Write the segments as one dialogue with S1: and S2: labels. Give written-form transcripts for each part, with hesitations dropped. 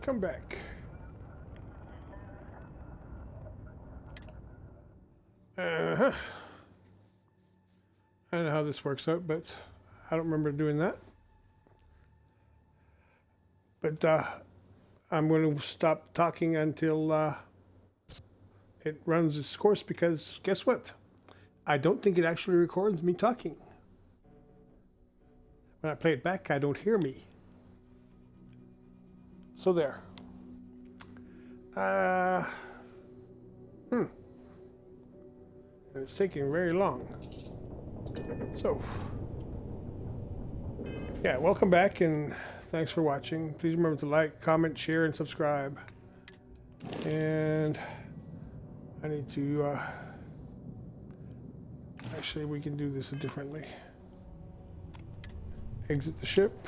S1: come back. I don't know how this works out, but I don't remember doing that. But I'm going to stop talking until it runs its course, because guess what? I don't think it actually records me talking. When I play it back, I don't hear me. So there. And it's taking very long. So, yeah, welcome back and thanks for watching. Please remember to like, comment, share, and subscribe. And I need to, actually we can do this differently. Exit the ship.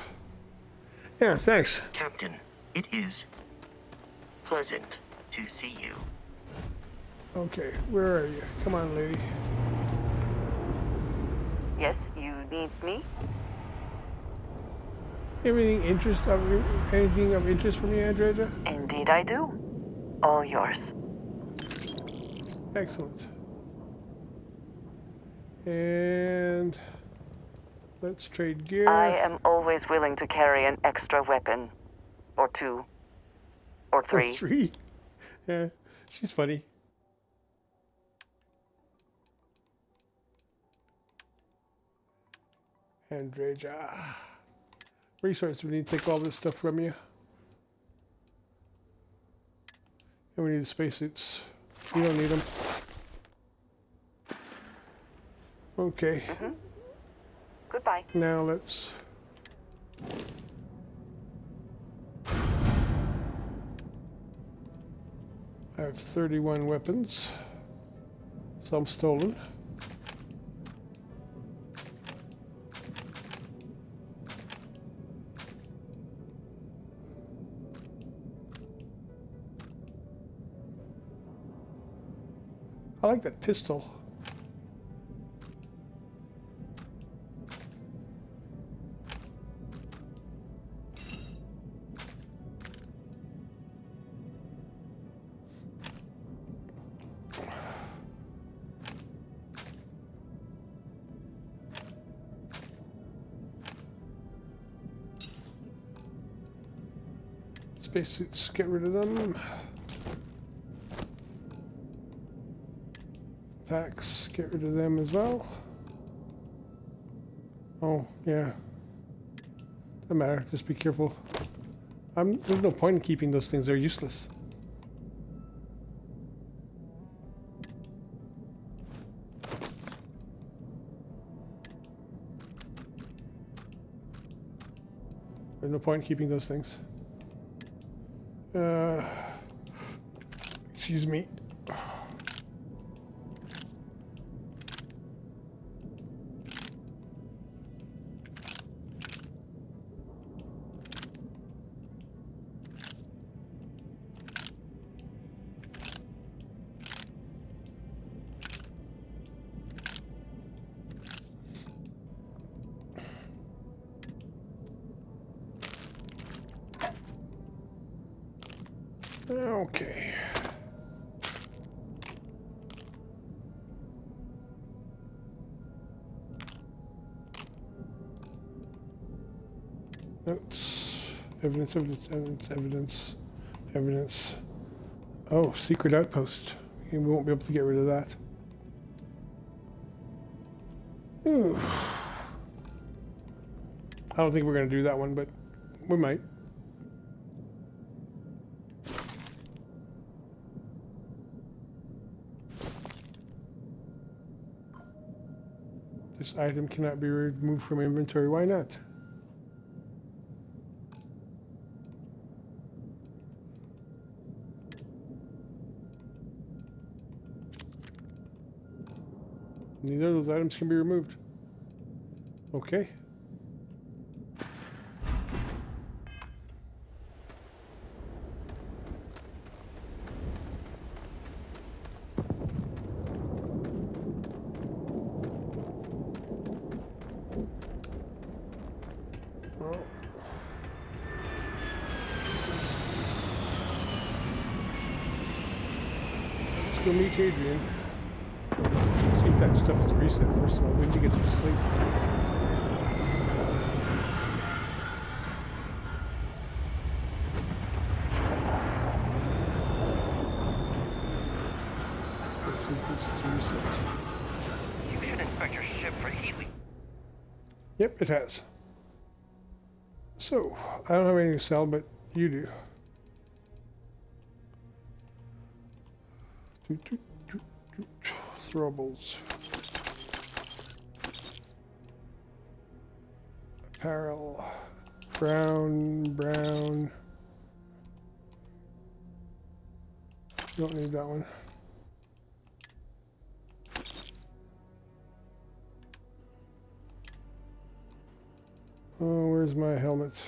S1: Yeah, thanks.
S2: Captain, it is pleasant to see you.
S1: Okay, where are you? Come on, lady.
S3: Yes, you need me?
S1: Anything of interest for me, Andreja?
S3: Indeed I do. All yours.
S1: Excellent. And let's trade gear.
S3: I am always willing to carry an extra weapon. Or two. Or three.
S1: Or three. Yeah, she's funny. Andreja. Resource, we need to take all this stuff from you. And we need the spacesuits. You don't need them. Okay.
S3: Goodbye.
S1: Now let's... I have 31 weapons. Some stolen. I like that pistol. Spacesuits, get rid of them. Packs, get rid of them as well. Oh, yeah. Doesn't matter, just be careful. There's no point in keeping those things, they're useless. There's no point in keeping those things. Excuse me. Okay. Notes. Evidence, evidence, evidence, evidence, evidence. Oh, secret outpost. We won't be able to get rid of that. Ooh. I don't think we're going to do that one, but we might. This item cannot be removed from inventory. Why not? Neither of those items can be removed. Okay. go meet Adrian. See if that stuff is reset first of all. We need to get some sleep. Let's see if this is reset.
S4: You should inspect your ship for heat leak.
S1: Yep, it has. So, I don't have anything to sell, but you do. Throwables. Apparel. Brown. Don't need that one. Oh, where's my helmet?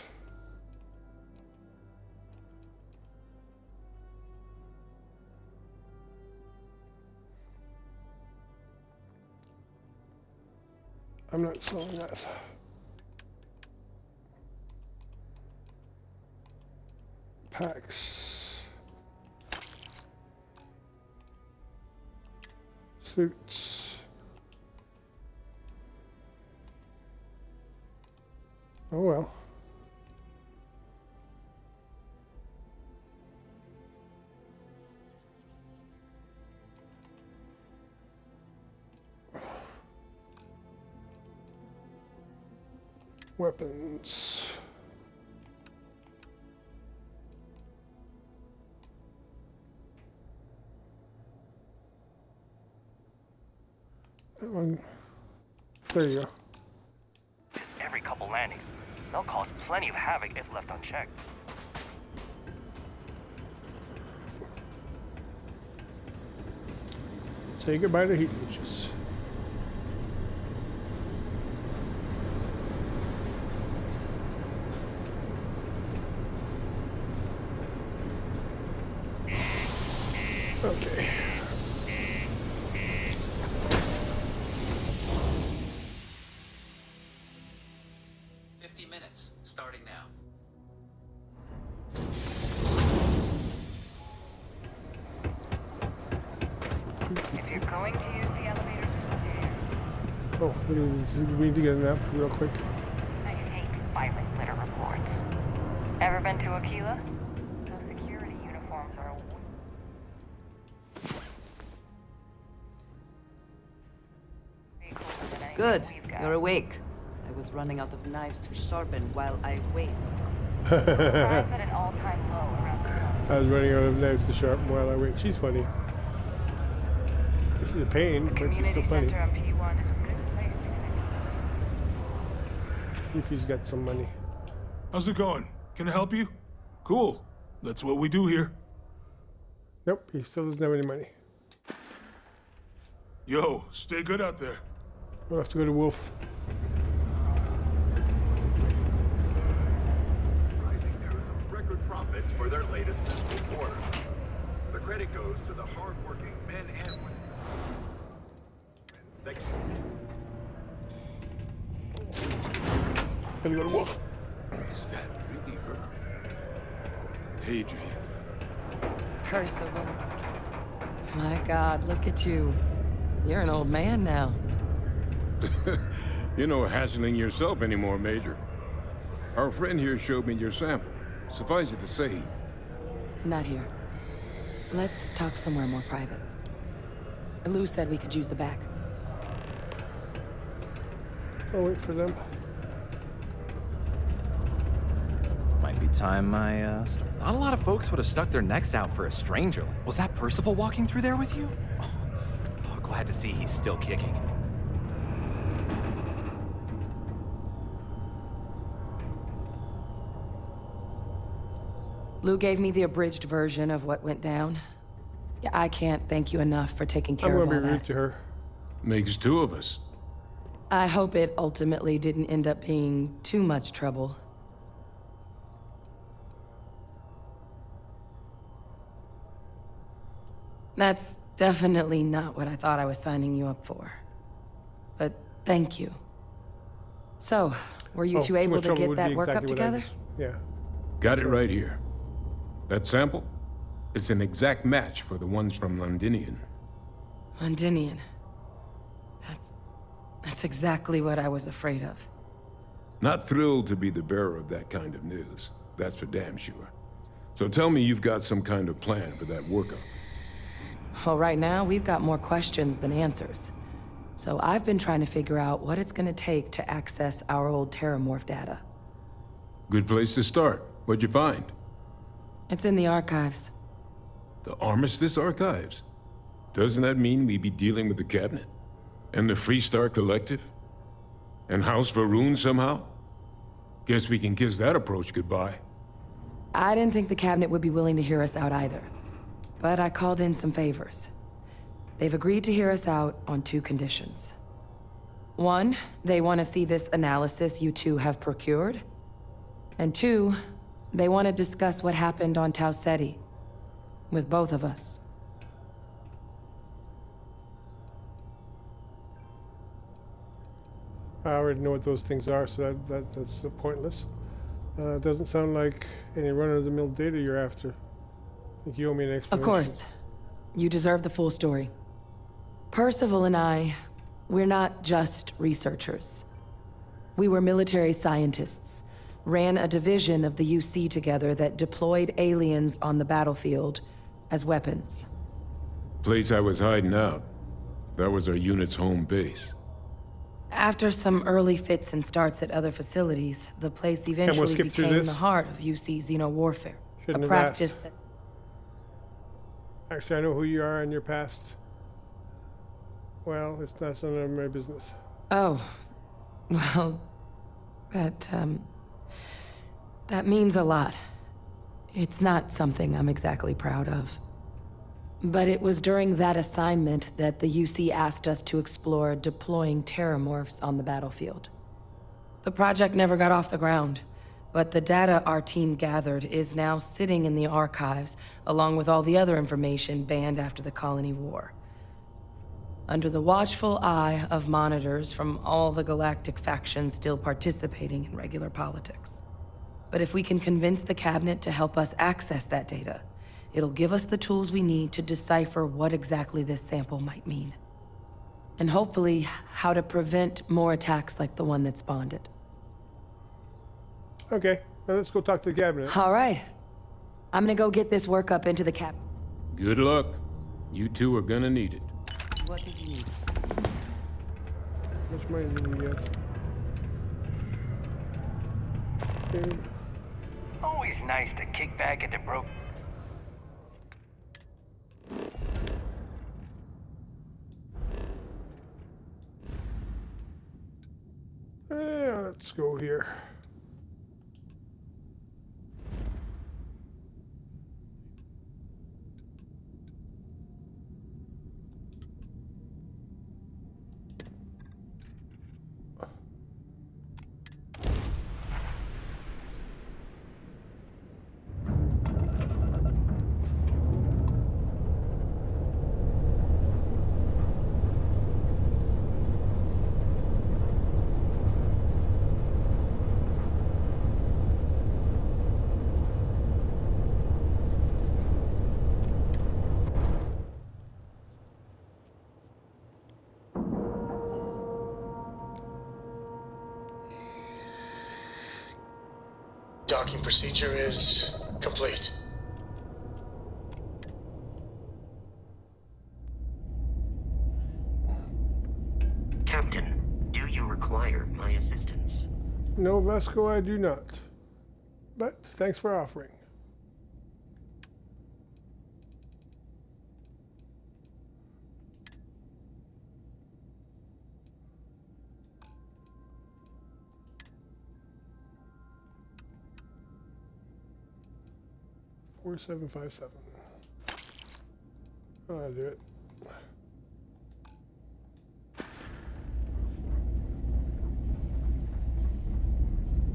S1: I'm not selling that. Packs. Suits. Oh well. Weapons. That one. There you go.
S4: Just every couple landings. They'll cause plenty of havoc if left unchecked.
S1: Say goodbye to heat leeches. Okay.
S5: Minutes, starting now.
S3: If you're going to use the elevators or stairs.
S1: Oh, we need to get a nap real quick.
S3: I hate violent litter reports. Ever been to Aquila? Those security uniforms are
S6: Good, you're awake. I was running out of knives to sharpen while I wait.
S3: Crime's at an all-time low around the
S1: I was running out of knives to sharpen while I wait. She's funny. She's a pain, but she's
S3: community
S1: still funny.
S3: center on P1 is a good place to connect.
S1: If he's got some money.
S7: How's it going? Can I help you? Cool. That's what we do here.
S1: Nope, he still doesn't have any money.
S7: Yo, stay good out there.
S1: We'll have to go to Wolf.
S8: Record profits for their latest fiscal quarter. The credit goes to the hard-working men and women. Thank you.
S1: Gonna go to Wolf.
S7: Is that really her? Adrian.
S6: Percival. My God, look at you. You're an old man now.
S9: You're no hassling yourself anymore, Major. Our friend here showed me your sample. Suffice it to say,
S10: Not here. Let's talk somewhere more private. Lou said we could use the back.
S1: I'll wait for them.
S11: Might be time I, Not a lot of folks would have stuck their necks out for a stranger. Was that Percival walking through there with you? Oh, glad to see he's still kicking.
S10: Lou gave me the abridged version of what went down. Yeah, I can't thank you enough for taking
S1: I'm
S10: care of all
S1: gonna be rude
S10: that.
S1: to her.
S9: makes two of us.
S10: I hope it ultimately didn't end up being too much trouble. That's definitely not what I thought I was signing you up for. But thank you. So, were you two
S1: too
S10: able
S1: much
S10: to
S1: trouble
S10: get
S1: would
S10: that
S1: be
S10: work up
S1: exactly what I
S10: together?
S1: just- Yeah.
S9: Got it right here. That sample? It's an exact match for the ones from Londinian.
S10: Londinian. That's exactly what I was afraid of.
S9: Not thrilled to be the bearer of that kind of news. That's for damn sure. So tell me you've got some kind of plan for that workup.
S10: Well, right now, we've got more questions than answers. So I've been trying to figure out what it's gonna take to access our old Terramorph data.
S9: Good place to start. What'd you find?
S10: It's in the archives.
S9: The Armistice Archives? Doesn't that mean we'd be dealing with the Cabinet? And the Freestar Collective? And House Varun somehow? Guess we can kiss that approach goodbye.
S10: I didn't think the cabinet would be willing to hear us out either. But I called in some favors. They've agreed to hear us out on 2 conditions. 1, they want to see this analysis you two have procured. And 2, they want to discuss what happened on Tau Ceti. With both of us.
S1: I already know what those things are, so that's pointless. Doesn't sound like any run-of-the-mill data you're after. I think you owe me an explanation.
S10: Of course. You deserve the full story. Percival and I, we're not just researchers. We were military scientists, ran a division of the UC together that deployed aliens on the battlefield as weapons.
S9: Place I was hiding out. That was our unit's home base.
S10: After some early fits and starts at other facilities, the place eventually
S1: skip through
S10: became
S1: this?
S10: the heart of UC xenowarfare.
S1: Shouldn't
S10: A
S1: have
S10: practice
S1: asked.
S10: that...
S1: Actually, I know who you are and your past. Well, it's not none of my business.
S10: Oh, well, that means a lot. It's not something I'm exactly proud of. But it was during that assignment that the UC asked us to explore deploying terramorphs on the battlefield. The project never got off the ground, but the data our team gathered is now sitting in the archives, along with all the other information banned after the Colony War. Under the watchful eye of monitors from all the galactic factions still participating in regular politics. But if we can convince the cabinet to help us access that data, it'll give us the tools we need to decipher what exactly this sample might mean. And hopefully, how to prevent more attacks like the one that spawned it.
S1: Okay, now let's go talk to the cabinet.
S10: All right. I'm gonna go get this work up into the cap.
S9: Good luck. You two are gonna need it.
S10: What did you need?
S1: How much money do we get? Okay.
S4: Always nice to kick back at the broke.
S1: Let's go here.
S5: Docking procedure is complete.
S2: Captain, do you require my assistance?
S1: No, Vasco, I do not. But thanks for offering. $4757. I'll do it.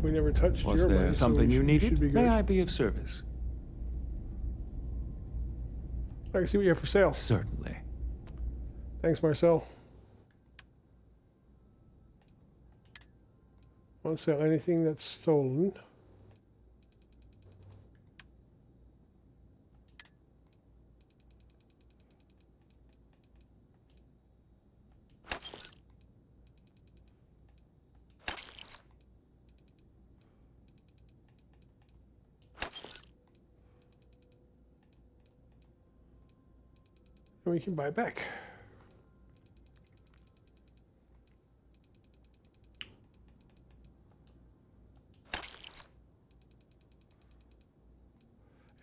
S1: We never touched
S12: Was
S1: your
S12: there
S1: money, so
S12: something
S1: we
S12: you
S1: should
S12: needed?
S1: be
S12: May
S1: good.
S12: I be of service?
S1: I can see what you have for sale.
S12: Certainly.
S1: Thanks, Marcel. Won't sell anything that's stolen. And we can buy it back.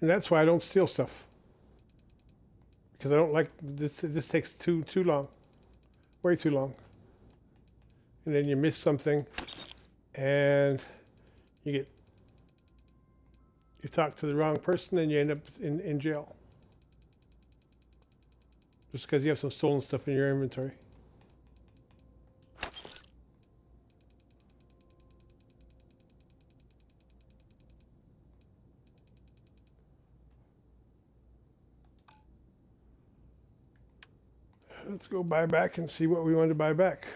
S1: And that's why I don't steal stuff. Because I don't like this. This takes too long, way too long. And then you miss something, and you talk to the wrong person, and you end up in jail. Just because you have some stolen stuff in your inventory. Let's go buy back and see what we want to buy back.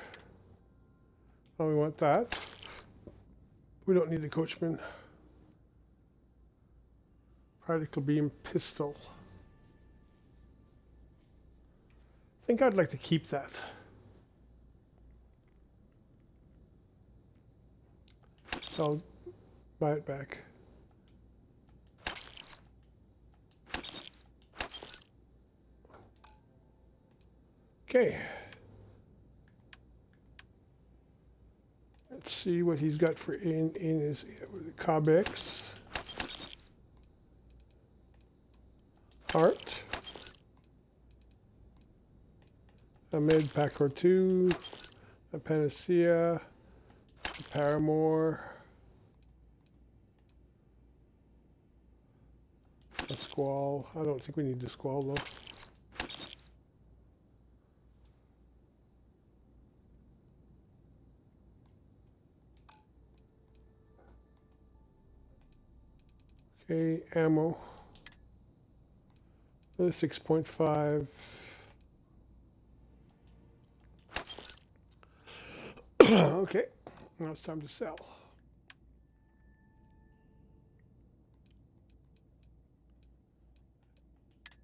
S1: Oh, we want that. We don't need the Coachman. Particle beam pistol. I think I'd like to keep that. I'll buy it back. Okay. Let's see what he's got for in his Cobex. Art. A med pack or two. A panacea. A paramour. A squall. I don't think we need the squall though. Okay, ammo. 6.5. Okay, now it's time to sell.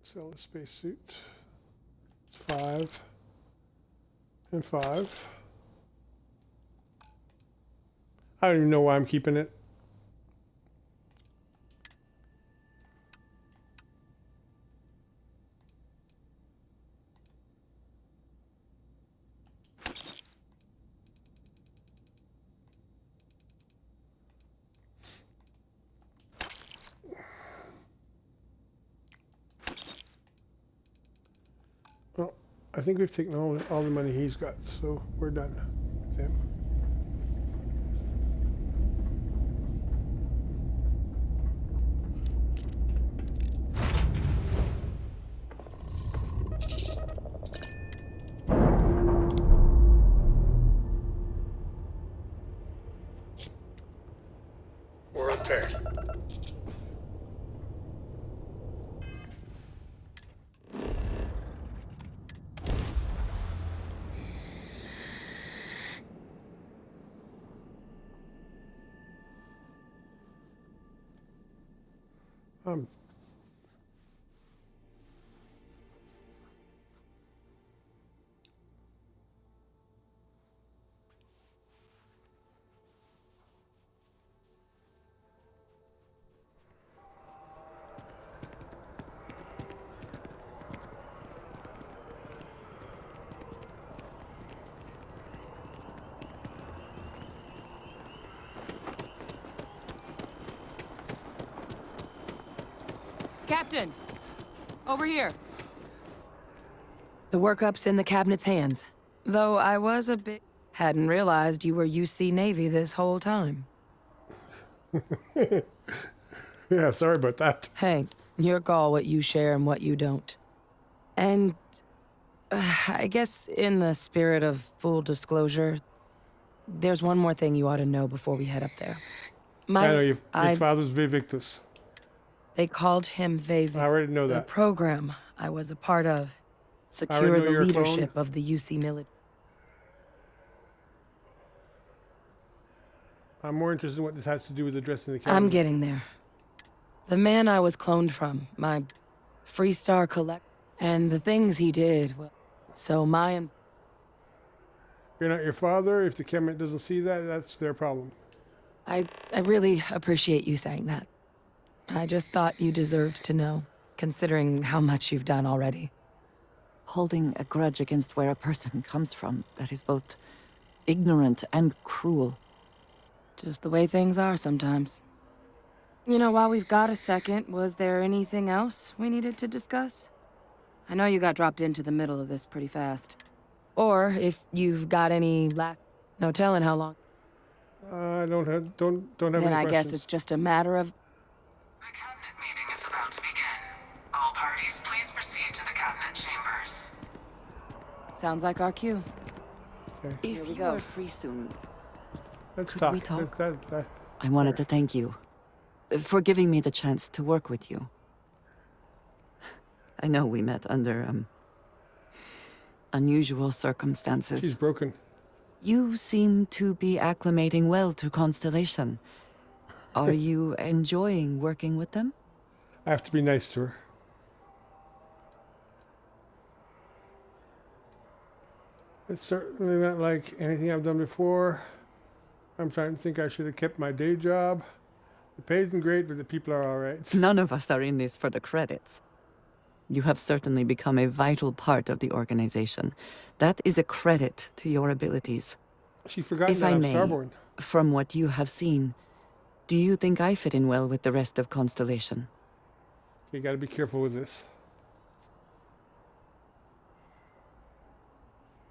S1: Sell the spacesuit. It's 5 and 5. I don't even know why I'm keeping it. Well, I think we've taken all the money he's got, so we're done with him.
S5: We're repaired.
S1: Um,
S10: Captain! Over here. The workup's in the cabinet's hands. Though I was a bit... Hadn't realized you were UC Navy this whole time.
S1: yeah, sorry about that.
S10: Hey, your call what you share and what you don't. And... I guess in the spirit of full disclosure, there's one more thing you ought to know before we head up there.
S1: I know your father's Vivictus.
S10: They called him Vavi.
S1: I already know that.
S10: The program I was a part of. Secure the leadership of the UC military.
S1: I'm more interested in what this has to do with addressing the cabinet.
S10: I'm getting there. The man I was cloned from, my Freestar collect, and the things he did, well, so my...
S1: You're not your father. If the cabinet doesn't see that, that's their problem.
S10: I really appreciate you saying that. I just thought you deserved to know, considering how much you've done already.
S12: holding a grudge against where a person comes from that is both ignorant and cruel.
S10: Just the way things are sometimes. You know, while we've got a second, was there anything else we needed to discuss? I know you got dropped into the middle of this pretty fast. Or if you've got any no telling how long.
S1: I don't have
S10: Then
S1: any
S10: I guess
S1: questions.
S10: it's just a matter of.
S13: The cabinet meeting is about to begin. All parties, please proceed to the cabinet chambers.
S10: Sounds like our cue.
S1: Okay.
S12: If you are free soon,
S1: Let's
S12: could
S1: talk.
S12: we talk?
S1: That-
S12: I wanted to thank you for giving me the chance to work with you. I know we met under, unusual circumstances.
S1: She's broken.
S12: You seem to be acclimating well to Constellation. Are you enjoying working with them?
S1: I have to be nice to her. It's certainly not like anything I've done before. I'm trying to think I should have kept my day job. The pay isn't great, but the people are all right.
S12: None of us are in this for the credits. You have certainly become a vital part of the organization. That is a credit to your abilities.
S1: She's forgotten
S12: If
S1: that
S12: I
S1: I'm
S12: may,
S1: starborn.
S12: from what you have seen, do you think I fit in well with the rest of Constellation?
S1: You got to be careful with this.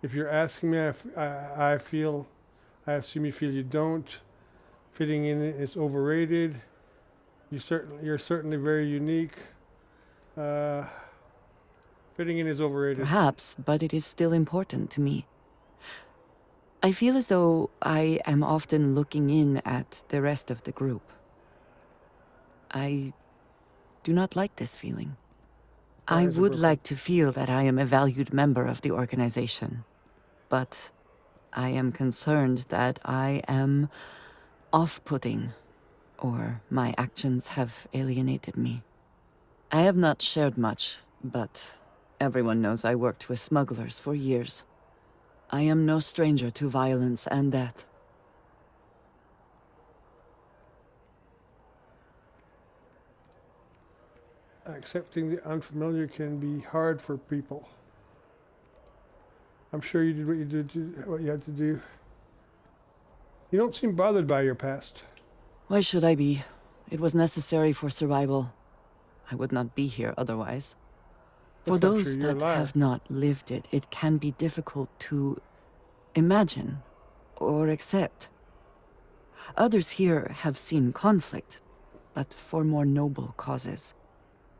S1: If you're asking me, I assume you feel you don't. Fitting in is overrated. You're certainly very unique. Fitting in is overrated.
S12: Perhaps, but it is still important to me. I feel as though I am often looking in at the rest of the group. I do not like this feeling. I would like to feel that I am a valued member of the organization, but I am concerned that I am off-putting, or my actions have alienated me. I have not shared much, but everyone knows I worked with smugglers for years. I am no stranger to violence and death.
S1: Accepting the unfamiliar can be hard for people. I'm sure you did what you had to do. You don't seem bothered by your past.
S12: Why should I be? It was necessary for survival. I would not be here otherwise. For
S1: That's not
S12: those
S1: true. You're
S12: that
S1: alive.
S12: have not lived it, it can be difficult to imagine or accept. Others here have seen conflict, but for more noble causes.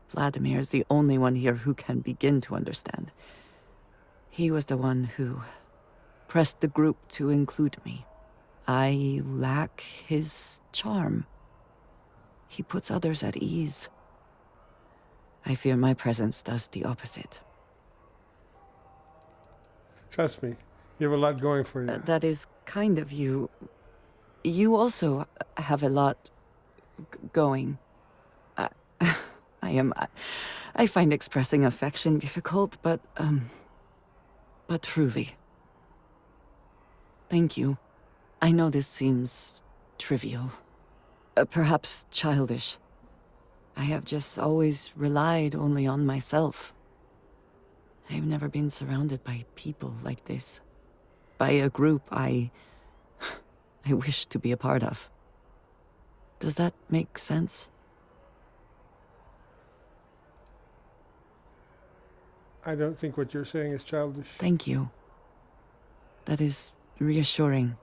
S12: Vladimir is the only one here who can begin to understand. He was the one who pressed the group to include me. I lack his charm. He puts others at ease. I fear my presence does the opposite.
S1: Trust me, you have a lot going for you.
S12: That is kind of you. You also have a lot going. I find expressing affection difficult, but truly. Thank you. I know this seems trivial, perhaps childish. I have just always relied only on myself. I've never been surrounded by people like this. By a group I wish to be a part of. Does that make sense?
S1: I don't think what you're saying is childish.
S12: Thank you. That is reassuring.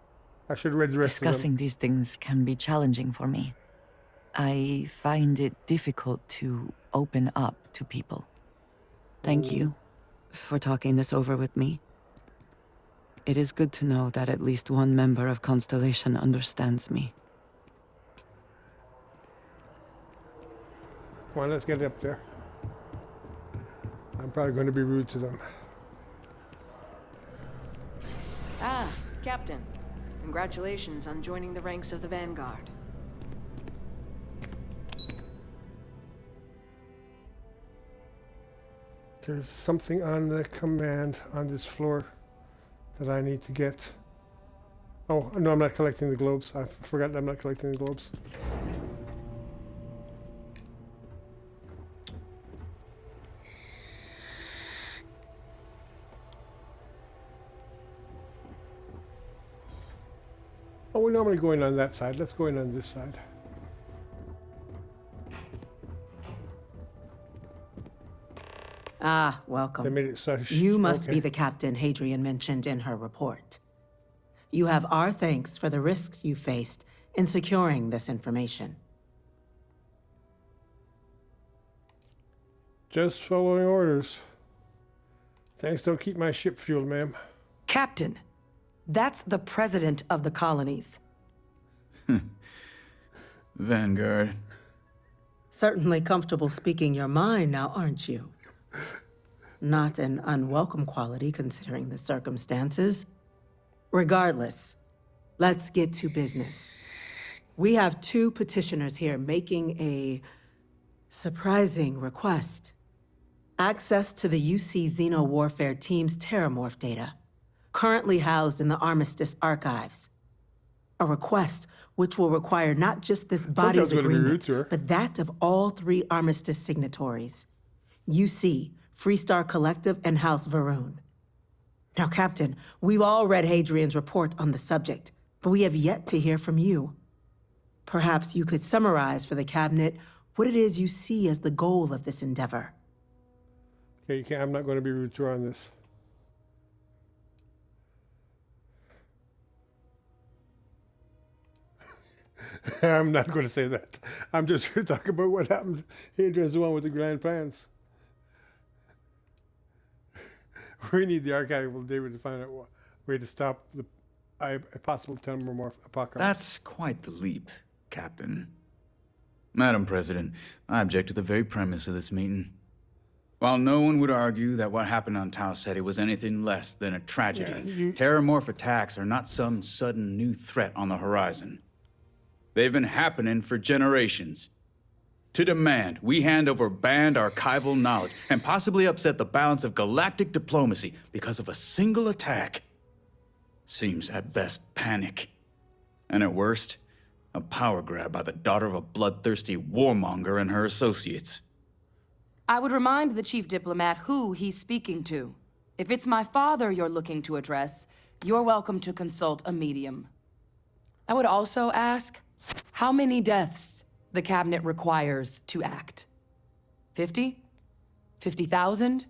S1: I should read the rest
S12: Discussing
S1: of them.
S12: these things can be challenging for me. I find it difficult to open up to people. Thank you for talking this over with me. It is good to know that at least one member of Constellation understands me.
S1: Come on, let's get up there. I'm probably going to be rude to them.
S14: Ah, Captain. Congratulations on joining the ranks of the Vanguard.
S1: There's something on the command on this floor that I need to get. Oh, no, I'm not collecting the globes. I forgot I'm not collecting the globes. Oh, we're normally going on that side. Let's go in on this side.
S15: Ah,
S1: They
S15: welcome.
S1: made it so.
S15: You must
S1: okay.
S15: be the captain Hadrian mentioned in her report. You have our thanks for the risks you faced in securing this information.
S1: Just following orders. Thanks, don't keep my ship fueled, ma'am.
S10: Captain, that's the president of the colonies.
S16: Vanguard.
S15: Certainly comfortable speaking your mind now, aren't you? Not an unwelcome quality considering the circumstances. Regardless, let's get to business. We have 2 petitioners here making a surprising request. Access to the UC Xeno Warfare Team's Terramorph data, currently housed in the Armistice archives. A request which will require not just this body's agreement, but that of all 3 Armistice signatories. UC, Freestar Collective, and House Varun. Now, Captain, we've all read Hadrian's report on the subject, but we have yet to hear from you. Perhaps you could summarize for the Cabinet what it is you see as the goal of this endeavor.
S1: Okay, you can't, I'm not going to be rude to her on this. I'm not going to say that. I'm just here to talk about what happened. Hadrian's the one with the grand plans. We need the archival data to find out a way to stop a possible Terramorph apocalypse.
S16: That's quite the leap, Captain. Madam President, I object to the very premise of this meeting. While no one would argue that what happened on Tau Ceti was anything less than a tragedy, Terramorph attacks are not some sudden new threat on the horizon. They've been happening for generations. To demand we hand over banned archival knowledge and possibly upset the balance of galactic diplomacy because of a single attack seems at best panic, and at worst, a power grab by the daughter of a bloodthirsty warmonger and her associates.
S10: I would remind the chief diplomat who he's speaking to. If it's my father you're looking to address, you're welcome to consult a medium. I would also ask how many deaths the Cabinet requires to act. 50? 50,000?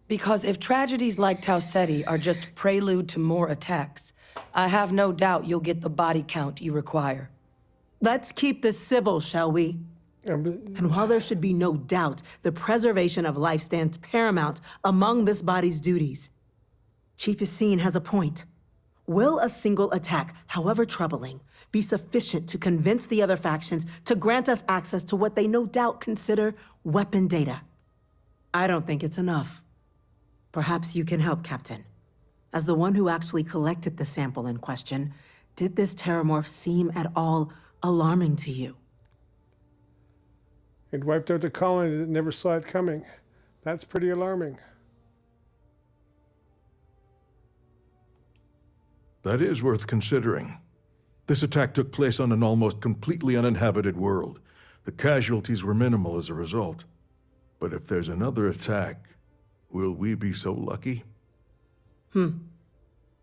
S10: Because if tragedies like Tau Ceti are just prelude to more attacks, I have no doubt you'll get the body count you require.
S15: Let's keep this civil, shall we? And while there should be no doubt the preservation of life stands paramount among this body's duties, Chief Yassine has a point. Will a single attack, however troubling, be sufficient to convince the other factions to grant us access to what they no doubt consider weapon data? I don't think it's enough. Perhaps you can help, Captain. As the one who actually collected the sample in question, did this Terramorph seem at all alarming to you?
S1: It wiped out the colony that never saw it coming. That's pretty alarming.
S7: That is worth considering. This attack took place on an almost completely uninhabited world. The casualties were minimal as a result. But if there's another attack, will we be so lucky?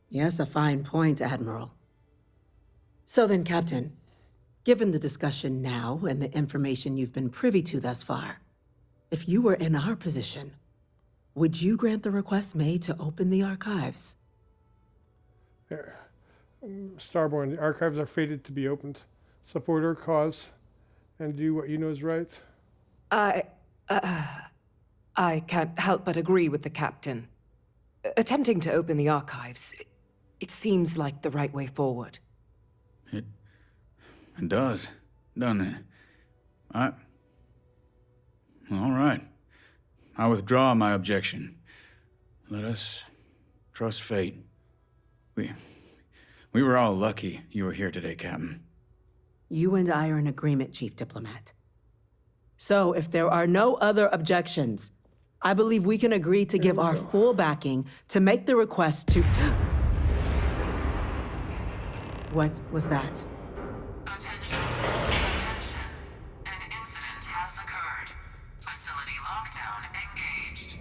S15: Yes, a fine point, Admiral. So then, Captain, given the discussion now and the information you've been privy to thus far, if you were in our position, would you grant the request made to open the archives?
S1: There. Starborn, the archives are fated to be opened. Support our cause and do what you know is right.
S6: I can't help but agree with the captain. Attempting to open the archives, it seems like the right way forward.
S16: It does, doesn't it? All right. I withdraw my objection. Let us trust fate. We were all lucky you were here today, Captain.
S15: You and I are in agreement, Chief Diplomat. So, if there are no other objections, I believe we can agree to give our full backing to make the request to... What was that?
S13: Attention. Attention. An incident has occurred. Facility lockdown engaged.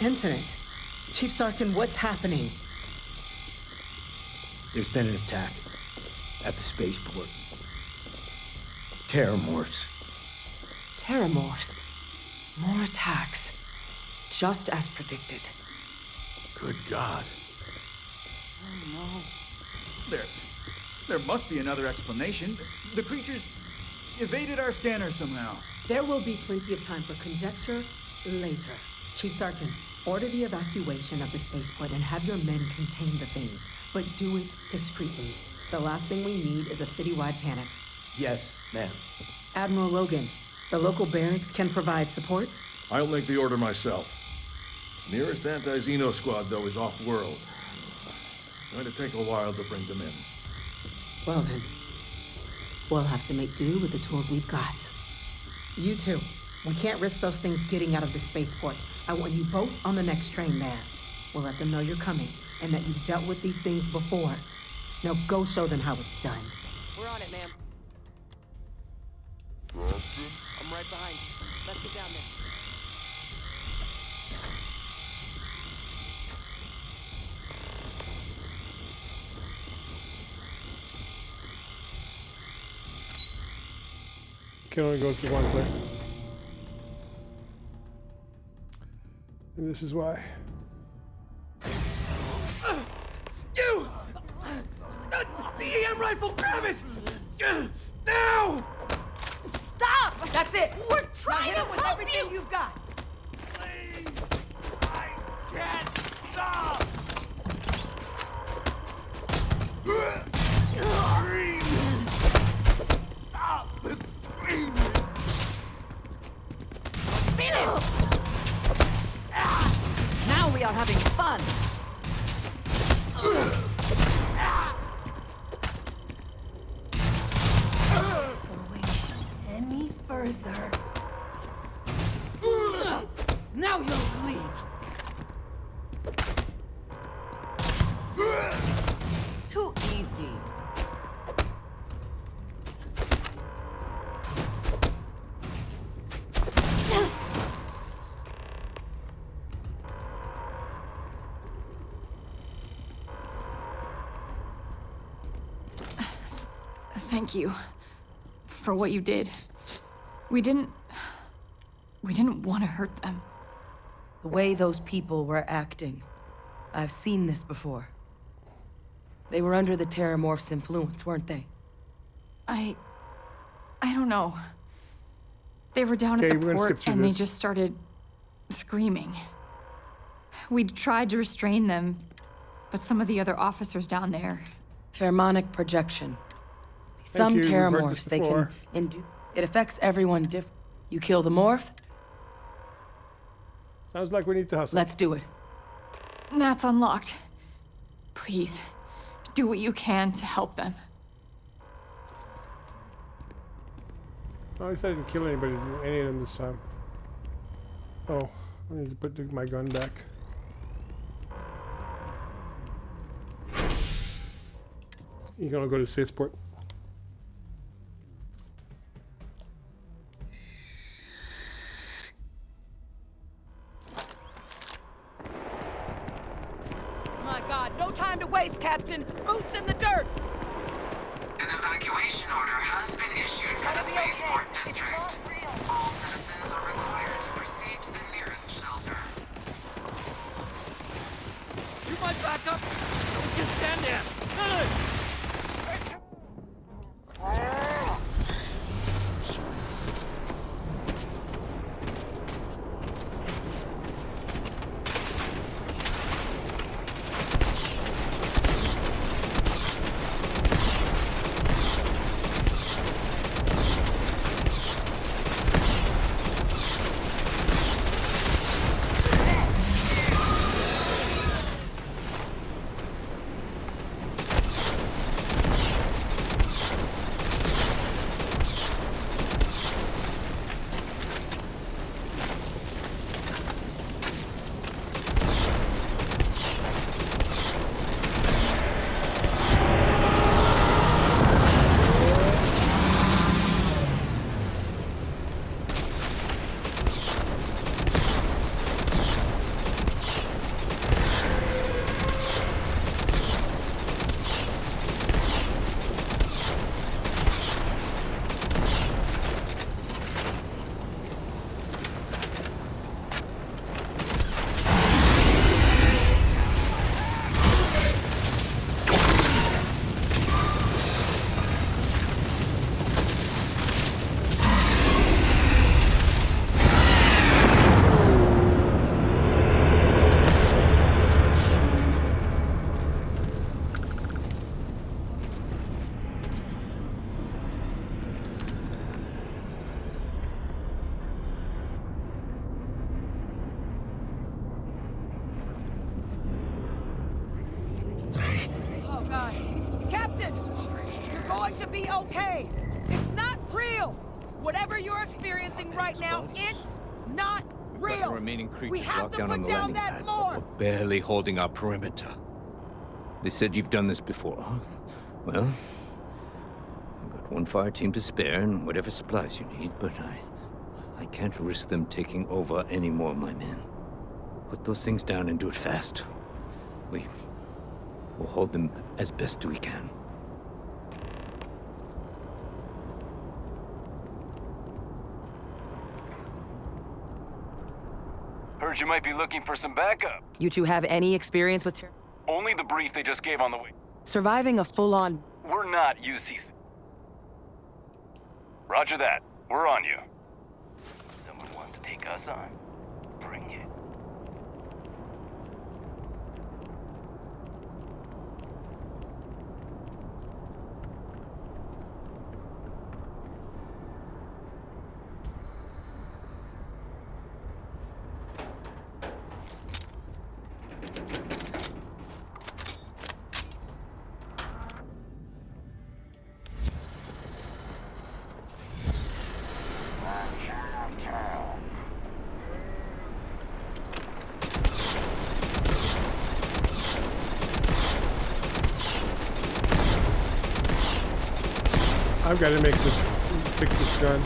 S15: Incident? Chief Sarkin, what's happening?
S17: There's been an attack. at the spaceport. Terramorphs.
S10: Terramorphs. More attacks. Just as predicted.
S7: Good God.
S16: Oh no. There must be another explanation. The creatures evaded our scanner somehow.
S15: There will be plenty of time for conjecture later. Chief Sarkin, order the evacuation of the spaceport and have your men contain the things, but do it discreetly. The last thing we need is a citywide panic.
S17: Yes, ma'am.
S15: Admiral Logan, the local barracks can provide support?
S7: I'll make the order myself. Nearest anti-Xeno squad, though, is off-world. Going to take a while to bring them in.
S15: Well then, we'll have to make do with the tools we've got. You two, we can't risk those things getting out of the spaceport. I want you both on the next train there. We'll let them know you're coming and that you've dealt with these things before. Now go show them how it's done.
S6: We're on it, ma'am. I'm right behind you. Let's get down there.
S1: Can only go to one place. And this is why.
S17: You! The EM rifle, grab it! Now!
S6: Stop! That's it! We're trying to
S14: with
S6: help
S14: everything
S6: you!
S14: you've got.
S17: Please! I can't stop! Scream! Stop the screaming!
S6: Finish! Now we are having fun! Going any further. Now you'll bleed! Too easy.
S18: Thank you for what you did. We didn't want to hurt them.
S10: The way those people were acting. I've seen this before. They were under the Terramorph's influence, weren't they?
S18: I don't know. They were down at the port and they just started screaming. We tried to restrain them, but some of the other officers down there...
S10: Pheromonic projection. Some Terramorphs, they can induce... It affects everyone You kill the morph?
S1: Sounds like we need to hustle.
S18: Let's do it. That's unlocked. Please, do what you can to help them.
S1: Oh, at least I didn't kill anybody, any of them this time. Oh, I need to put my gun back. You're gonna go to spaceport.
S6: My God, no time to waste, Captain! Boots in the dirt!
S13: An evacuation order has been issued for the spaceport district. All citizens are required to proceed to the nearest shelter.
S17: You might back up! Don't just stand there! Good!
S6: going to be okay. It's not real. Whatever you're experiencing right now, it's not real.
S17: Got the remaining creatures
S6: we have
S17: locked
S6: to
S17: down
S6: put
S17: on the
S6: down
S17: landing
S6: that
S17: pad,
S6: morph.
S17: but we're barely holding our perimeter. They said you've done this before, huh? Well, I've got one fire team to spare and whatever supplies you need, but I can't risk them taking over any more of my men. Put those things down and do it fast. We'll hold them as best we can.
S11: Heard you might be looking for some backup.
S6: You two have any experience with
S11: Only the brief they just gave on the way.
S6: surviving a full-on...
S11: We're not UCC. Roger that. We're on you.
S4: Someone wants to take us on. Bring it.
S1: I've got to fix this gun.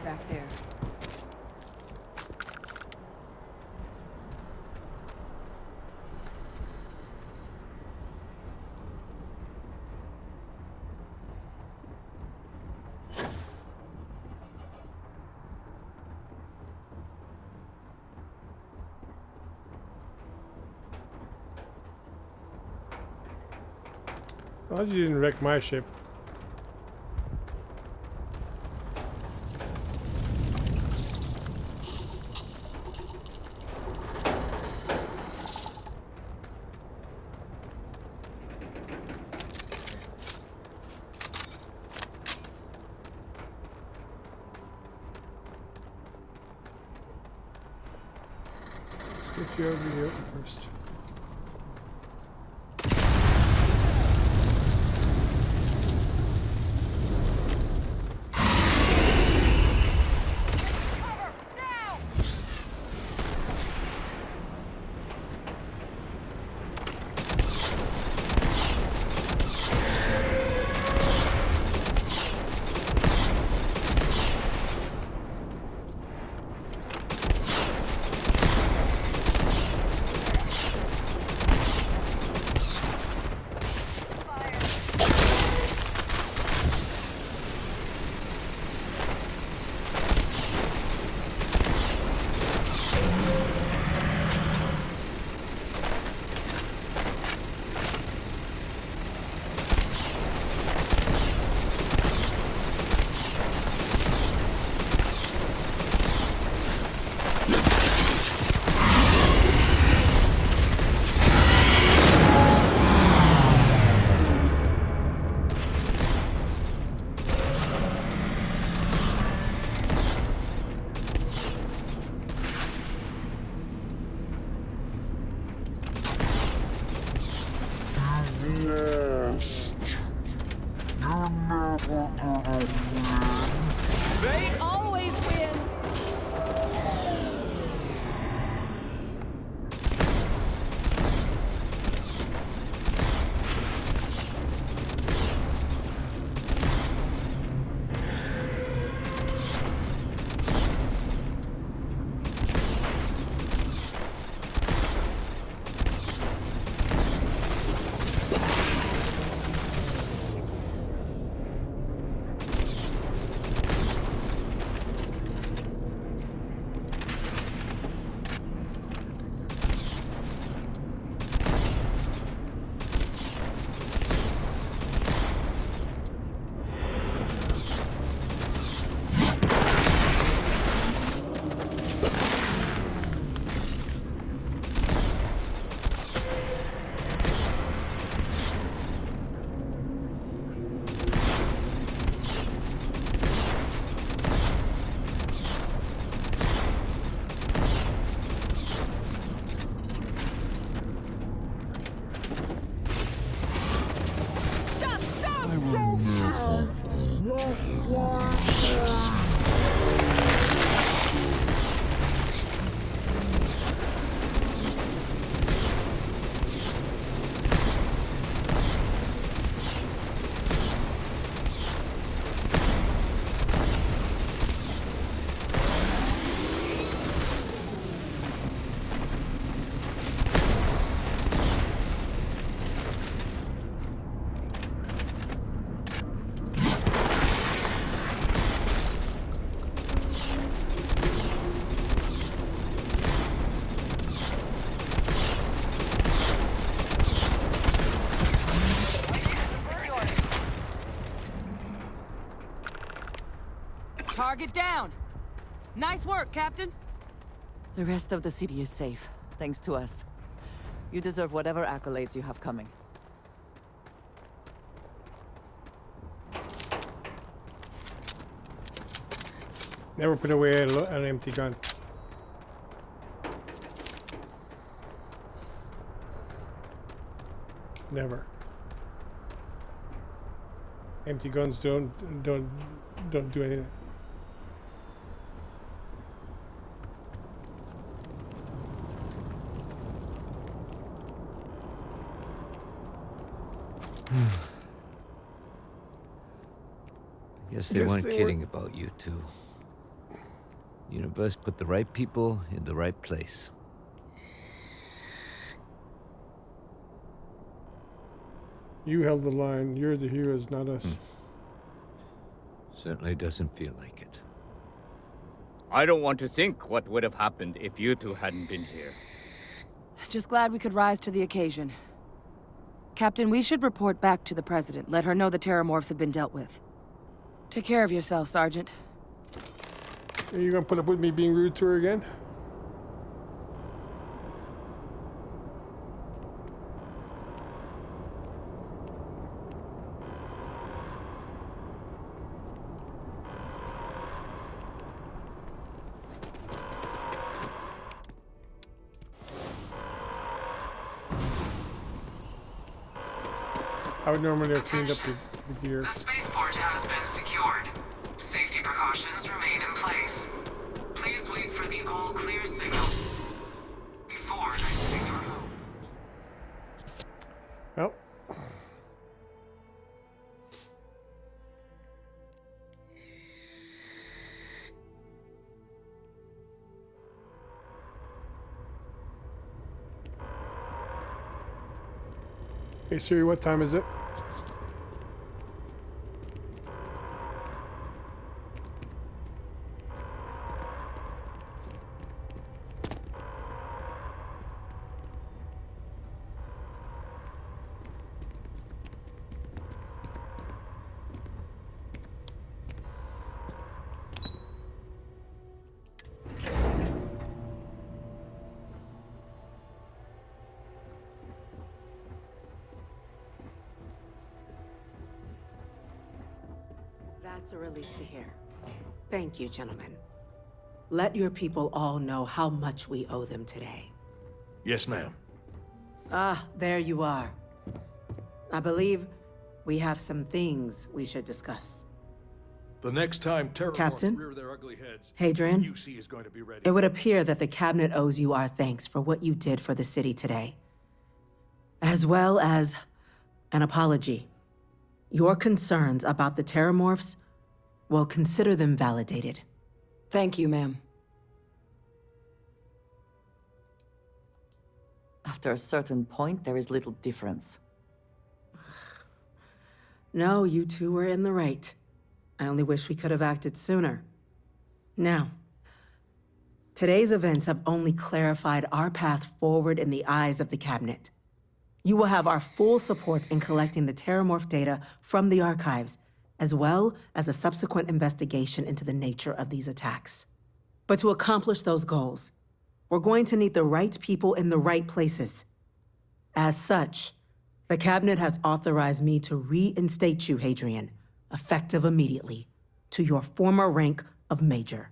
S6: back there.
S1: Glad you didn't wreck my ship. Let's get you over here first.
S6: They always win!
S10: Target down! Nice work, Captain.
S12: The rest of the city is safe, thanks to us. You deserve whatever accolades you have coming.
S1: Never put away an empty gun. Never. Empty guns don't do anything.
S17: Guess they weren't kidding about you two. Universe put the right people in the right place.
S1: You held the line. You're the heroes, not us.
S17: Certainly doesn't feel like it. I don't want to think what would have happened if you two hadn't been here.
S10: Just glad we could rise to the occasion. Captain, we should report back to the President. Let her know the Terramorphs have been dealt with. Take care of yourself, Sergeant.
S1: Are you gonna put up with me being rude to her again? I would normally have cleaned up the gear.
S13: The spaceport has been secured. Safety precautions remain in place. Please wait for the all-clear signal before exiting your home.
S1: Well. Hey Siri, what time is it?
S15: That's a relief to hear. Thank you, gentlemen. Let your people all know how much we owe them today.
S7: Yes, ma'am.
S15: Ah, there you are. I believe we have some things we should discuss.
S7: The next time terrorists
S15: Captain?
S7: rear their ugly heads,
S15: Hadrian,
S7: UC is going to be ready.
S15: it would appear that the Cabinet owes you our thanks for what you did for the city today, as well as an apology. Your concerns about the Terramorphs, well, consider them validated.
S10: Thank you, ma'am.
S19: After a certain point, there is little difference.
S15: No, you two were in the right. I only wish we could have acted sooner. Now, today's events have only clarified our path forward in the eyes of the Cabinet. You will have our full support in collecting the Terramorph data from the archives, as well as a subsequent investigation into the nature of these attacks. But to accomplish those goals, we're going to need the right people in the right places. As such, the Cabinet has authorized me to reinstate you, Hadrian, effective immediately, to your former rank of Major.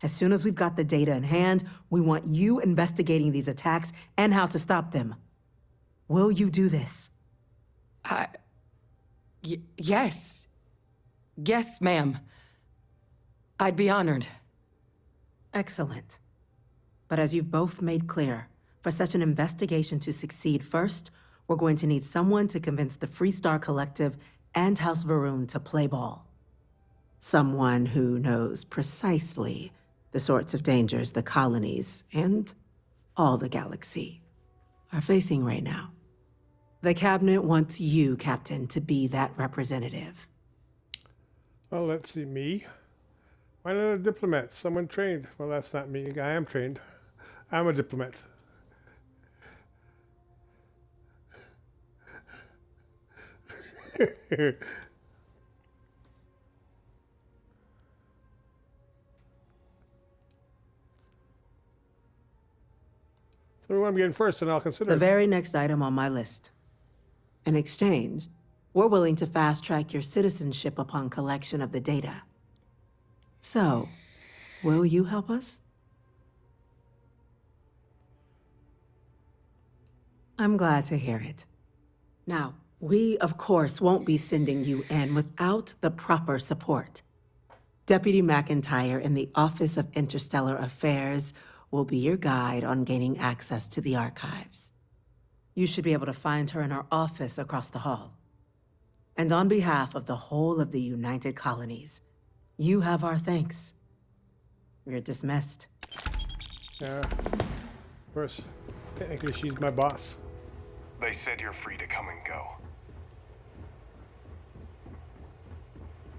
S15: As soon as we've got the data in hand, we want you investigating these attacks and how to stop them. Will you do this?
S10: Yes. Yes, ma'am. I'd be honored.
S15: Excellent. But as you've both made clear, for such an investigation to succeed first, we're going to need someone to convince the Freestar Collective and House Varun to play ball. Someone who knows precisely the sorts of dangers the colonies and all the galaxy are facing right now. The Cabinet wants you, Captain, to be that representative.
S1: Well, let's see, me. Why not a diplomat? Someone trained. Well, that's not me. I am trained. I'm a diplomat. So what I'm getting first, and I'll consider
S15: The
S1: it.
S15: very next item on my list. In exchange, we're willing to fast-track your citizenship upon collection of the data. So, will you help us? I'm glad to hear it. Now, we, of course, won't be sending you in without the proper support. Deputy McIntyre in the Office of Interstellar Affairs will be your guide on gaining access to the archives. You should be able to find her in her office across the hall. And on behalf of the whole of the United Colonies, you have our thanks. You're dismissed.
S1: Yeah. Of course, technically she's my boss.
S20: They said you're free to come and go.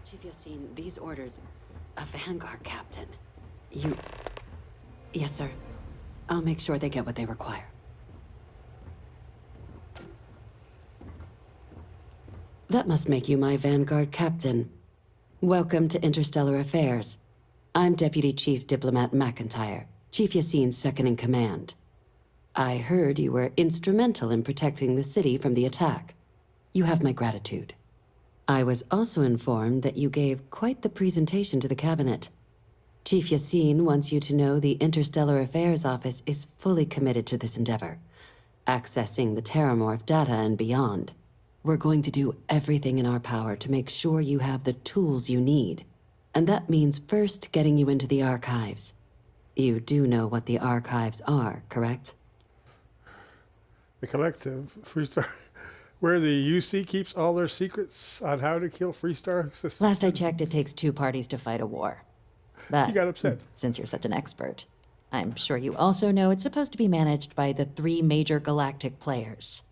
S21: Chief Yassine, these orders... A Vanguard captain. You... Yes, sir. I'll make sure they get what they require. That must make you my Vanguard captain. Welcome to Interstellar Affairs. I'm Deputy Chief Diplomat McIntyre, Chief Yassine's second-in-command. I heard you were instrumental in protecting the city from the attack. You have my gratitude. I was also informed that you gave quite the presentation to the Cabinet. Chief Yassine wants you to know the Interstellar Affairs Office is fully committed to this endeavor, accessing the Terramorph data and beyond. We're going to do everything in our power to make sure you have the tools you need. And that means first getting you into the archives. You do know what the archives are, correct?
S1: The Collective, Freestar, where the UC keeps all their secrets on how to kill Freestar systems.
S22: Last I checked, it takes 2 parties to fight a war. But
S1: you got upset.
S22: Since you're such an expert, I'm sure you also know it's supposed to be managed by the 3 major galactic players.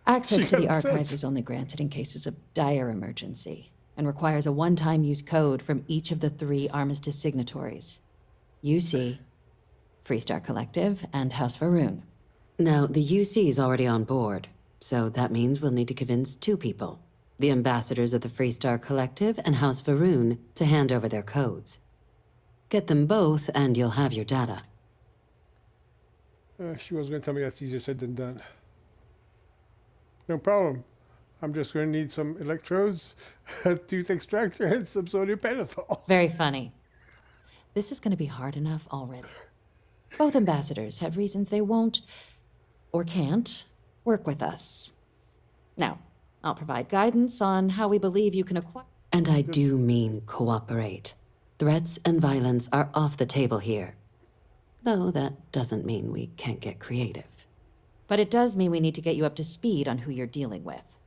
S22: Access to the archives is only granted in cases of dire emergency, and requires a one-time use code from each of the 3 armistice signatories. UC, Freestar Collective, and House Varun.
S21: Now, the UC is already on board, so that means we'll need to convince 2 people. The ambassadors of the Freestar Collective and House Varun to hand over their codes. Get them both, and you'll have your data.
S1: She was going to tell me that's easier said than done. No problem. I'm just going to need some electrodes, a tooth extractor, and some sodium pentothal.
S22: Very funny. This is going to be hard enough already. Both ambassadors have reasons they won't, or can't, work with us. Now, I'll provide guidance on how we believe you can acquire.
S21: And I do mean cooperate. Threats and violence are off the table here. Though that doesn't mean we can't get creative.
S22: But it does mean we need to get you up to speed on who you're dealing with.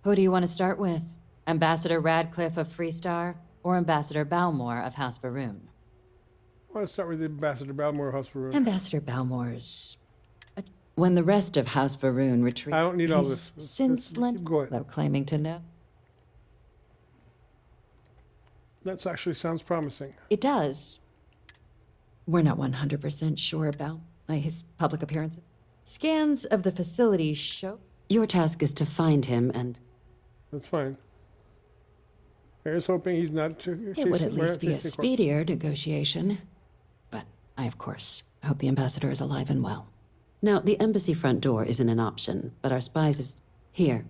S22: Who do you want to start with? Ambassador Radcliffe of Freestar or Ambassador Balmore of House Varoon?
S1: I want to start with Ambassador Balmore of House Varoon.
S22: Ambassador Balmore's... When the rest of House Varoon retreated,
S1: I don't need all this.
S22: Since lent,
S1: Go ahead.
S22: though claiming to know.
S1: That actually sounds promising.
S22: It does. We're not 100% sure about his public appearances. Scans of the facility show...
S21: Your task is to find him and...
S1: That's fine. Here's hoping he's not...
S22: It would at least be a speedier negotiation. But I, of course, hope the ambassador is alive and well.
S21: Now, the embassy front door isn't an option, but our spies have... Here.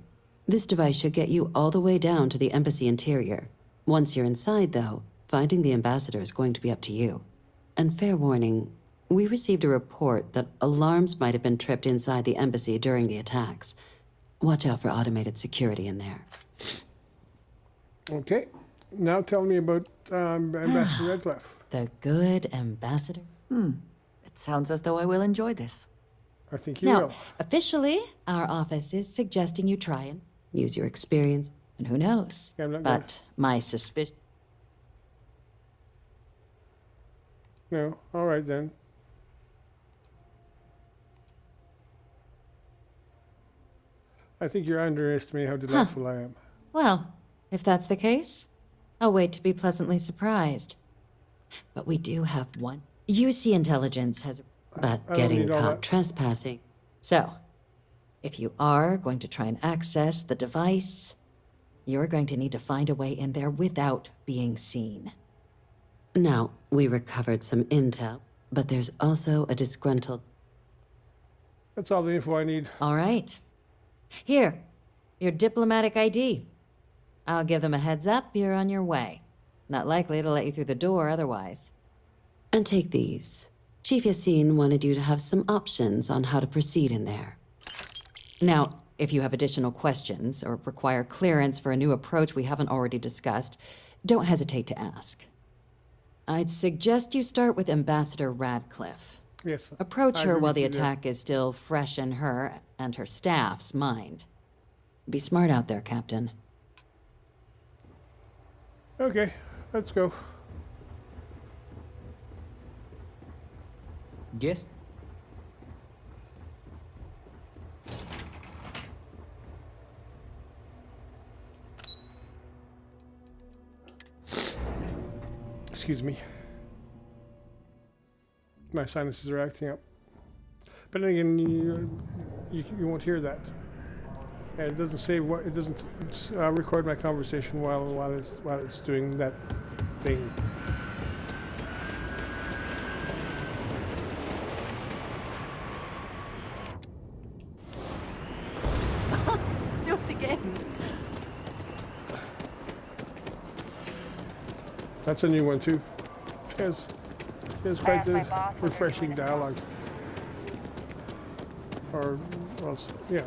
S21: This device should get you all the way down to the embassy interior. Once you're inside, though, finding the ambassador is going to be up to you. And fair warning, we received a report that alarms might have been tripped inside the embassy during the attacks. Watch out for automated security in there.
S1: Okay. Now tell me about Ambassador Radcliffe.
S22: The good ambassador?
S19: It sounds as though I will enjoy this.
S1: I think you
S22: Now,
S1: will.
S22: officially, our office is suggesting you try and use your experience. And who knows?
S1: Yeah, I'm not
S22: but my suspicion...
S1: No. All right, then. I think you're underestimating how delightful I am.
S22: Well, if that's the case, I'll wait to be pleasantly surprised. But we do have one. UC intelligence has...
S21: But
S1: I don't
S21: getting
S1: need all
S21: caught
S1: that.
S21: trespassing...
S22: So, if you are going to try and access the device, you're going to need to find a way in there without being seen.
S21: Now, we recovered some intel, but there's also a disgruntled...
S1: That's all the info I need.
S22: All right. Here, your diplomatic ID. I'll give them a heads up, you're on your way. Not likely to let you through the door otherwise.
S21: And take these. Chief Yassine wanted you to have some options on how to proceed in there.
S22: Now, if you have additional questions or require clearance for a new approach we haven't already discussed, don't hesitate to ask. I'd suggest you start with Ambassador Radcliffe.
S1: Yes.
S22: Approach
S1: I
S22: her
S1: agree
S22: while
S1: with
S22: the
S1: you there.
S22: attack is still fresh in her and her staff's mind. Be smart out there, Captain.
S1: Okay, let's go.
S17: Yes?
S1: Excuse me. My sinuses are acting up. But then again, you won't hear that. And it doesn't save what it doesn't record my conversation while it's doing that thing.
S19: Do it again.
S1: That's a new one too. She has quite the refreshing dialogue. Or, well, yeah,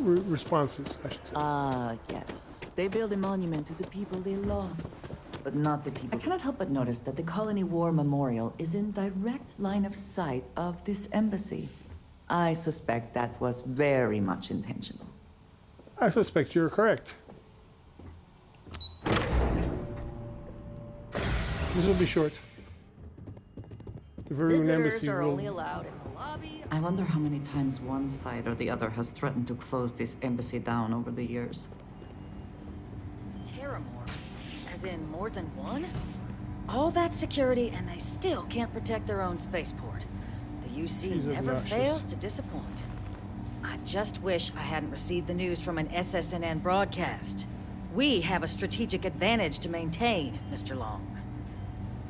S1: responses, I should say.
S19: Ah, yes. They build a monument to the people they lost, but not the people. I cannot help but notice that the Colony War Memorial is in direct line of sight of this embassy. I suspect that was very much intentional.
S1: I suspect you're correct. This will be short. The Varoon embassy will...
S19: allowed in the lobby. I wonder how many times one side or the other has threatened to close this embassy down over the years.
S14: Terramorphs? As in more than one? All that security and they still can't protect their own spaceport. The UC
S1: He's
S14: never
S1: obnoxious.
S14: fails to disappoint. I just wish I hadn't received the news from an SSNN broadcast. We have a strategic advantage to maintain, Mr. Long.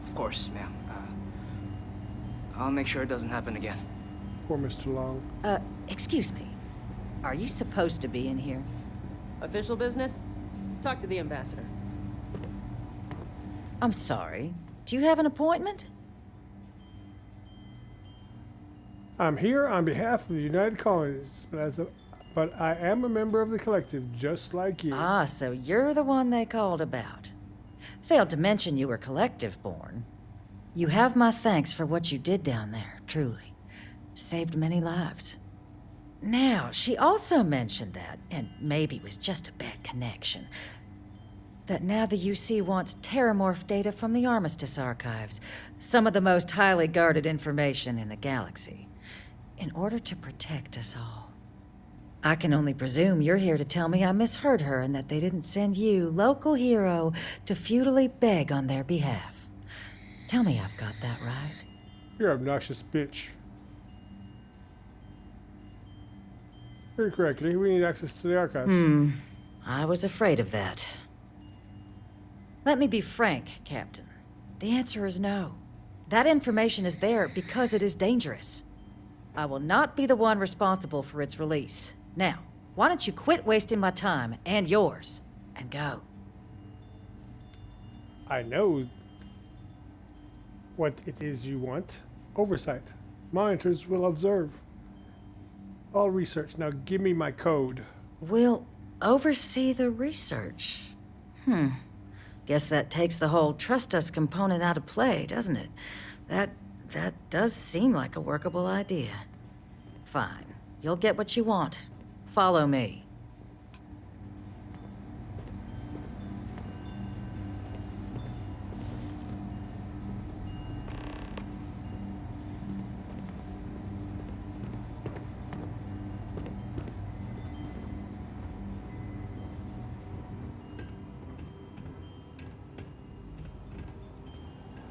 S4: Of course, ma'am. I'll make sure it doesn't happen again.
S1: Poor Mr. Long.
S14: Excuse me. Are you supposed to be in here?
S3: Official business? Talk to the ambassador.
S14: I'm sorry. Do you have an appointment?
S1: I'm here on behalf of the United Colonies, but But I am a member of the collective, just like you.
S14: Ah, so you're the one they called about. Failed to mention you were collective-born. You have my thanks for what you did down there, truly. Saved many lives. Now, she also mentioned that, and maybe it was just a bad connection, that now the UC wants terramorph data from the Armistice archives, some of the most highly guarded information in the galaxy, in order to protect us all. I can only presume you're here to tell me I misheard her and that they didn't send you, local hero, to futilely beg on their behalf. Tell me I've got that right.
S1: You're an obnoxious bitch. Very correctly, we need access to the archives.
S14: I was afraid of that. Let me be frank, Captain. The answer is no. That information is there because it is dangerous. I will not be the one responsible for its release. Now, why don't you quit wasting my time and yours, and go?
S1: I know what it is you want. Oversight. Monitors will observe all research. Now give me my code.
S14: We'll oversee the research. Guess that takes the whole trust us component out of play, doesn't it? That does seem like a workable idea. Fine. You'll get what you want. Follow me.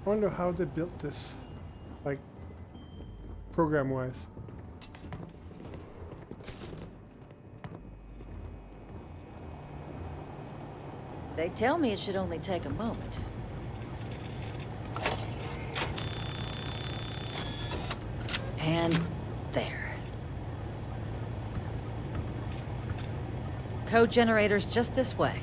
S1: I wonder how they built this, like, program-wise.
S14: They tell me it should only take a moment. And there. Code generator's just this way.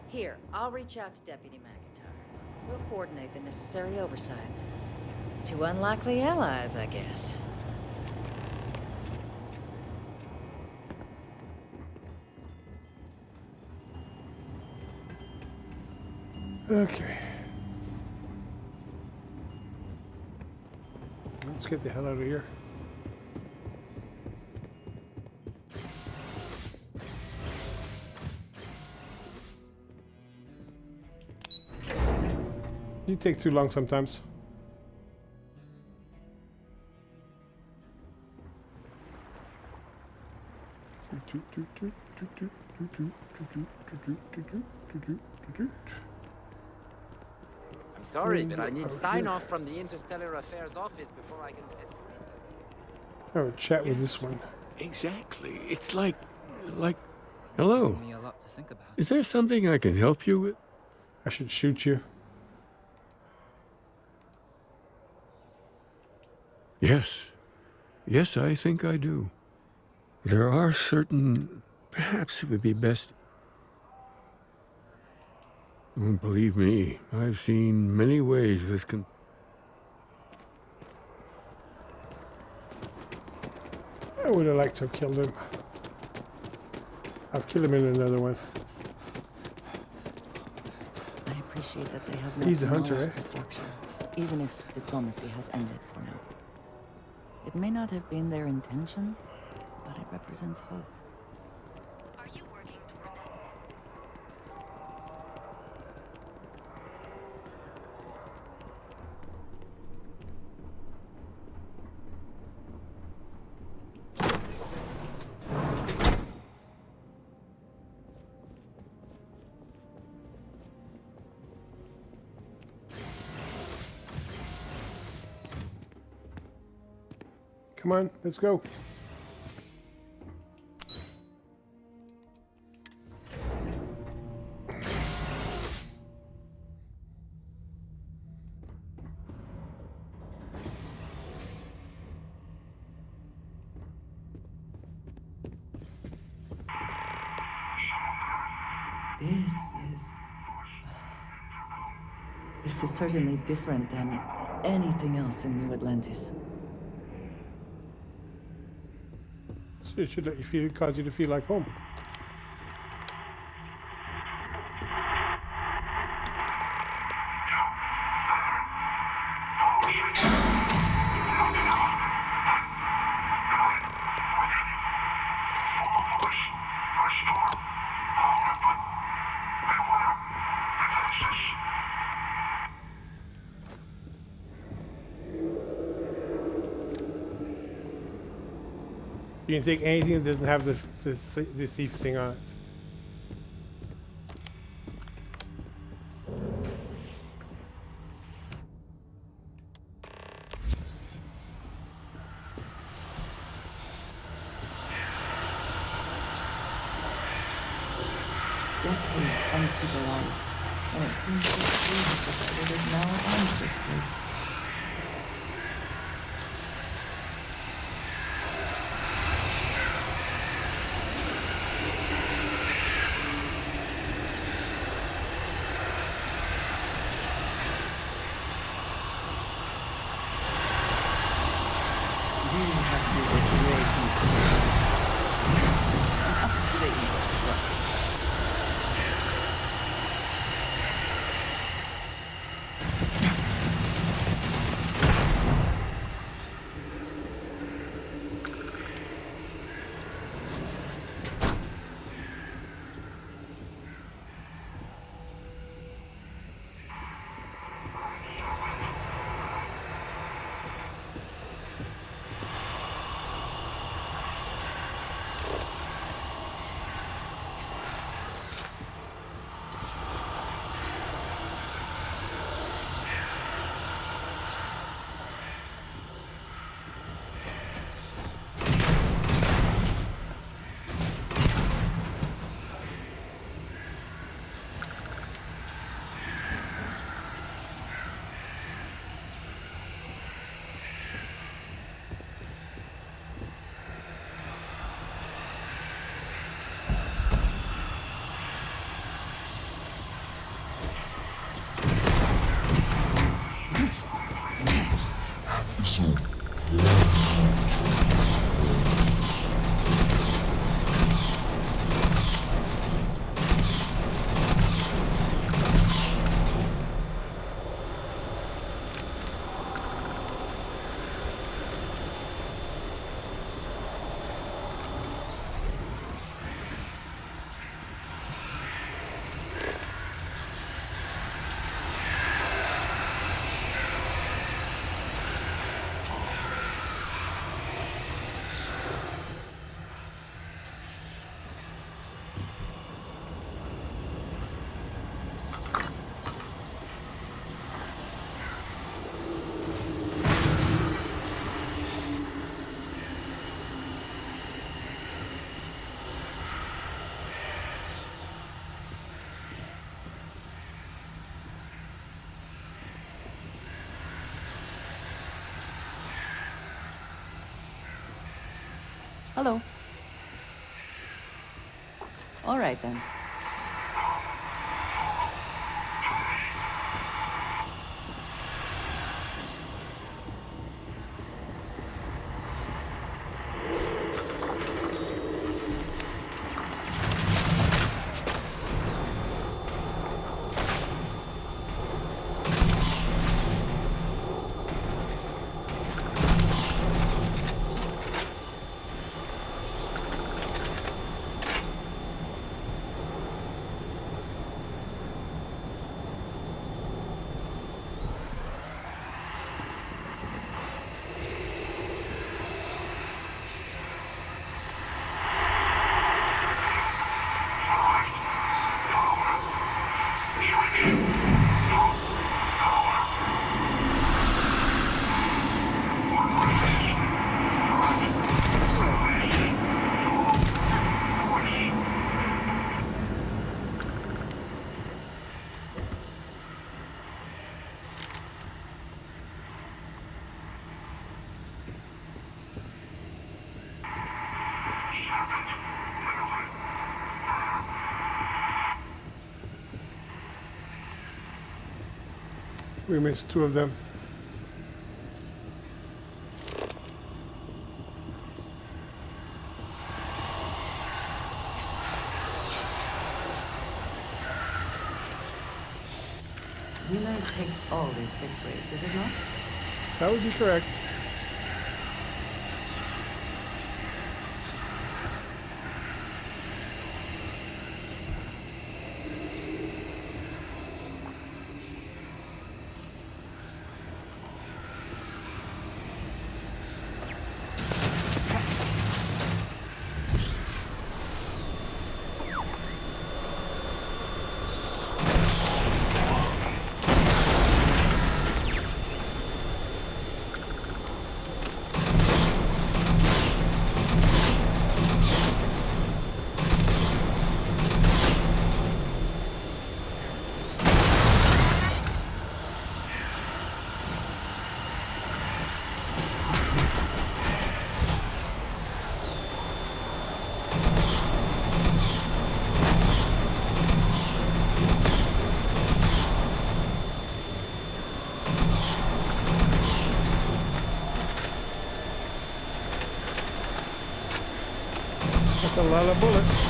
S14: Here, I'll reach out to Deputy McIntyre. We'll coordinate the necessary oversights. Two unlikely allies, I guess.
S1: Okay. Let's get the hell out of here. You take too long sometimes.
S8: I'm sorry, but I need sign-off from the Interstellar Affairs office before I can set foot.
S1: I have a chat with this one.
S9: Exactly. It's like... Hello.
S11: Me a lot to think about.
S9: Is there something I can help you with?
S1: I should shoot you.
S9: Yes. Yes, I think I do. There are certain... Perhaps it would be best... Believe me, I've seen many ways this can...
S1: I would have liked to have killed him. I've killed him in another one.
S19: I appreciate that they have not
S1: He's a hunter,
S19: demolished the structure, even if diplomacy has ended for now. It may not have been their intention, but it represents hope.
S18: Are you working toward that?
S1: Come on, let's go.
S19: This is certainly different than anything else in New Atlantis.
S1: It should let you feel, cause you to feel like home. You can take anything that doesn't have the thief thing on it.
S19: Decades uncivilized, and it seems so beautiful that it is now owns this place. Hello. All right then.
S1: We missed two of them.
S19: why it takes always to phrase, is it not?
S1: That would be correct. That's a lot of bullets.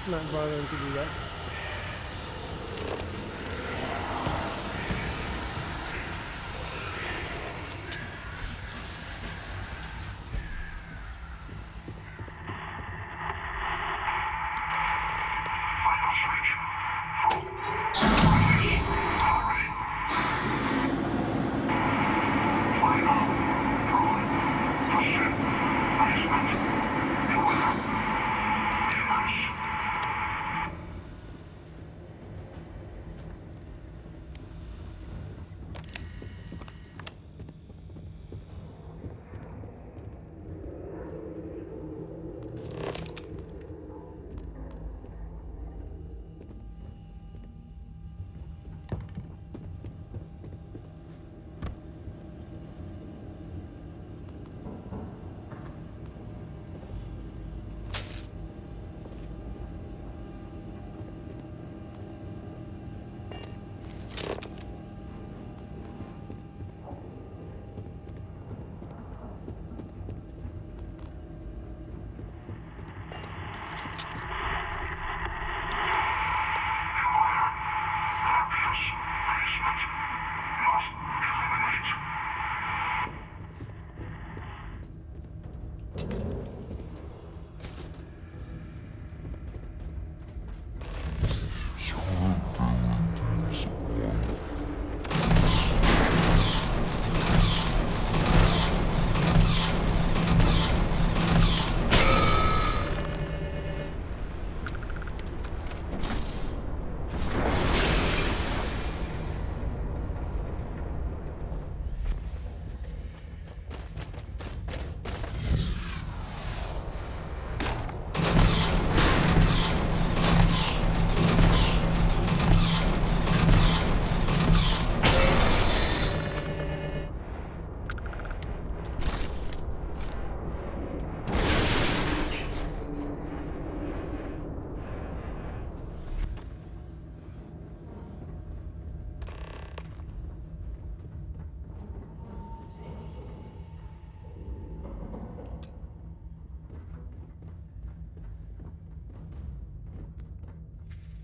S1: Not bothering to do that.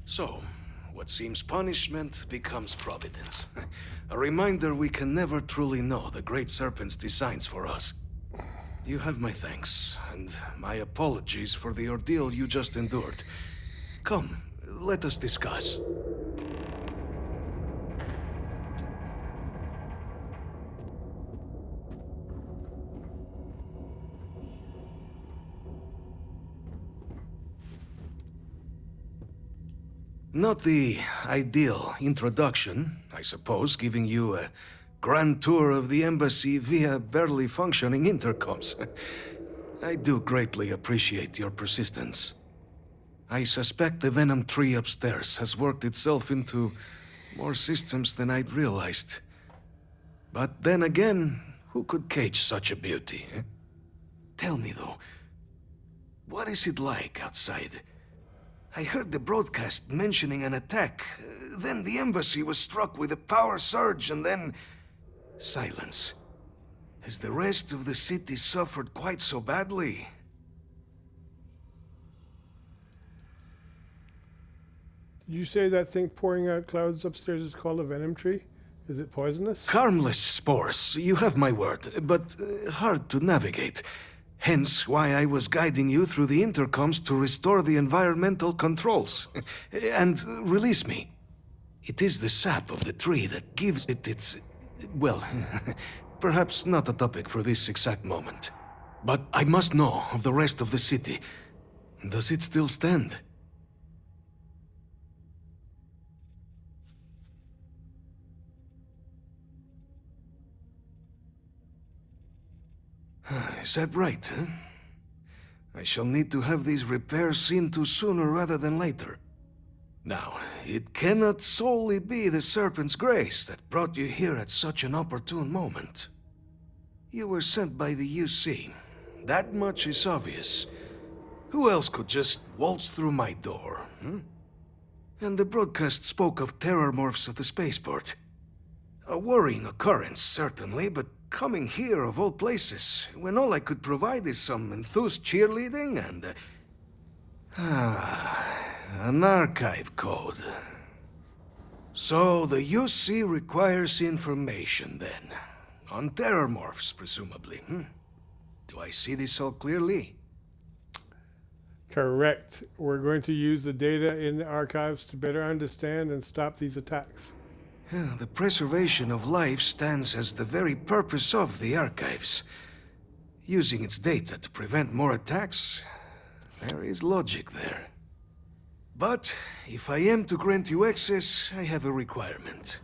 S2: So, what seems punishment becomes providence. A reminder we can never truly know the Great Serpent's designs for us. You have my thanks, and my apologies for the ordeal you just endured. Come, let us discuss. Not the ideal introduction, I suppose, giving you a grand tour of the embassy via barely functioning intercoms. I do greatly appreciate your persistence. I suspect the Venom tree upstairs has worked itself into more systems than I'd realized. But then again, Who could cage such a beauty? Eh? Tell me, though, what is it like outside? I heard the broadcast mentioning an attack. Then the embassy was struck with a power surge, and then... silence. Has the rest of the city suffered quite so badly?
S1: Did you say that thing pouring out clouds upstairs is called a venom tree? Is it poisonous?
S2: Harmless spores, you have my word, but hard to navigate. Hence why I was guiding you through the intercoms to restore the environmental controls. And release me. It is the sap of the tree that gives it its... well, perhaps not a topic for this exact moment. But I must know of the rest of the city. Does it still stand? Is that right, huh? I shall need to have these repairs seen to sooner rather than later. Now, it cannot solely be the Serpent's grace that brought you here at such an opportune moment. You were sent by the UC. That much is obvious. Who else could just waltz through my door, hmm? And the broadcast spoke of terror morphs at the spaceport. A worrying occurrence, certainly, but coming here of all places, when all I could provide is some enthused cheerleading and... an archive code. So the UC requires information, then. On terror morphs, presumably, hmm? Do I see this all clearly?
S1: Correct. We're going to use the data in the archives to better understand and stop these attacks.
S2: The preservation of life stands as the very purpose of the archives. Using its data to prevent more attacks, there is logic there. But if I am to grant you access, I have a requirement.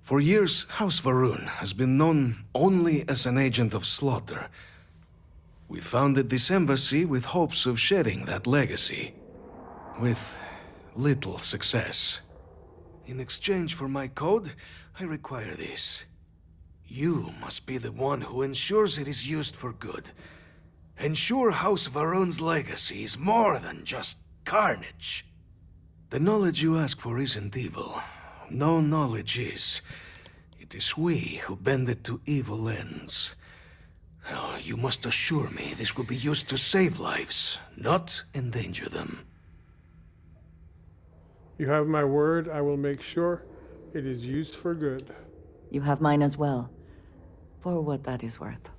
S2: For years, House Varun has been known only as an agent of slaughter. We founded this embassy with hopes of shedding that legacy, with little success. In exchange for my code, I require this. You must be the one who ensures it is used for good. Ensure House Varun's legacy is more than just carnage. The knowledge you ask for isn't evil. No knowledge is. It is we who bend it to evil ends. Oh, you must assure me this will be used to save lives, not endanger them.
S1: You have my word. I will make sure it is used for good.
S19: You have mine as well, for what that is worth.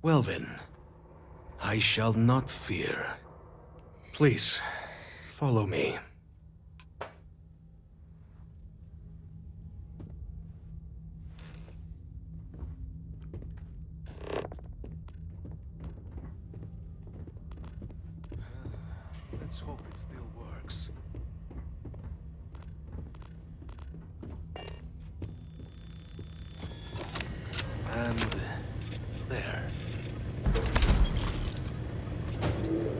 S2: Well then, I shall not fear. Please, follow me. Let's hope it still works. And there.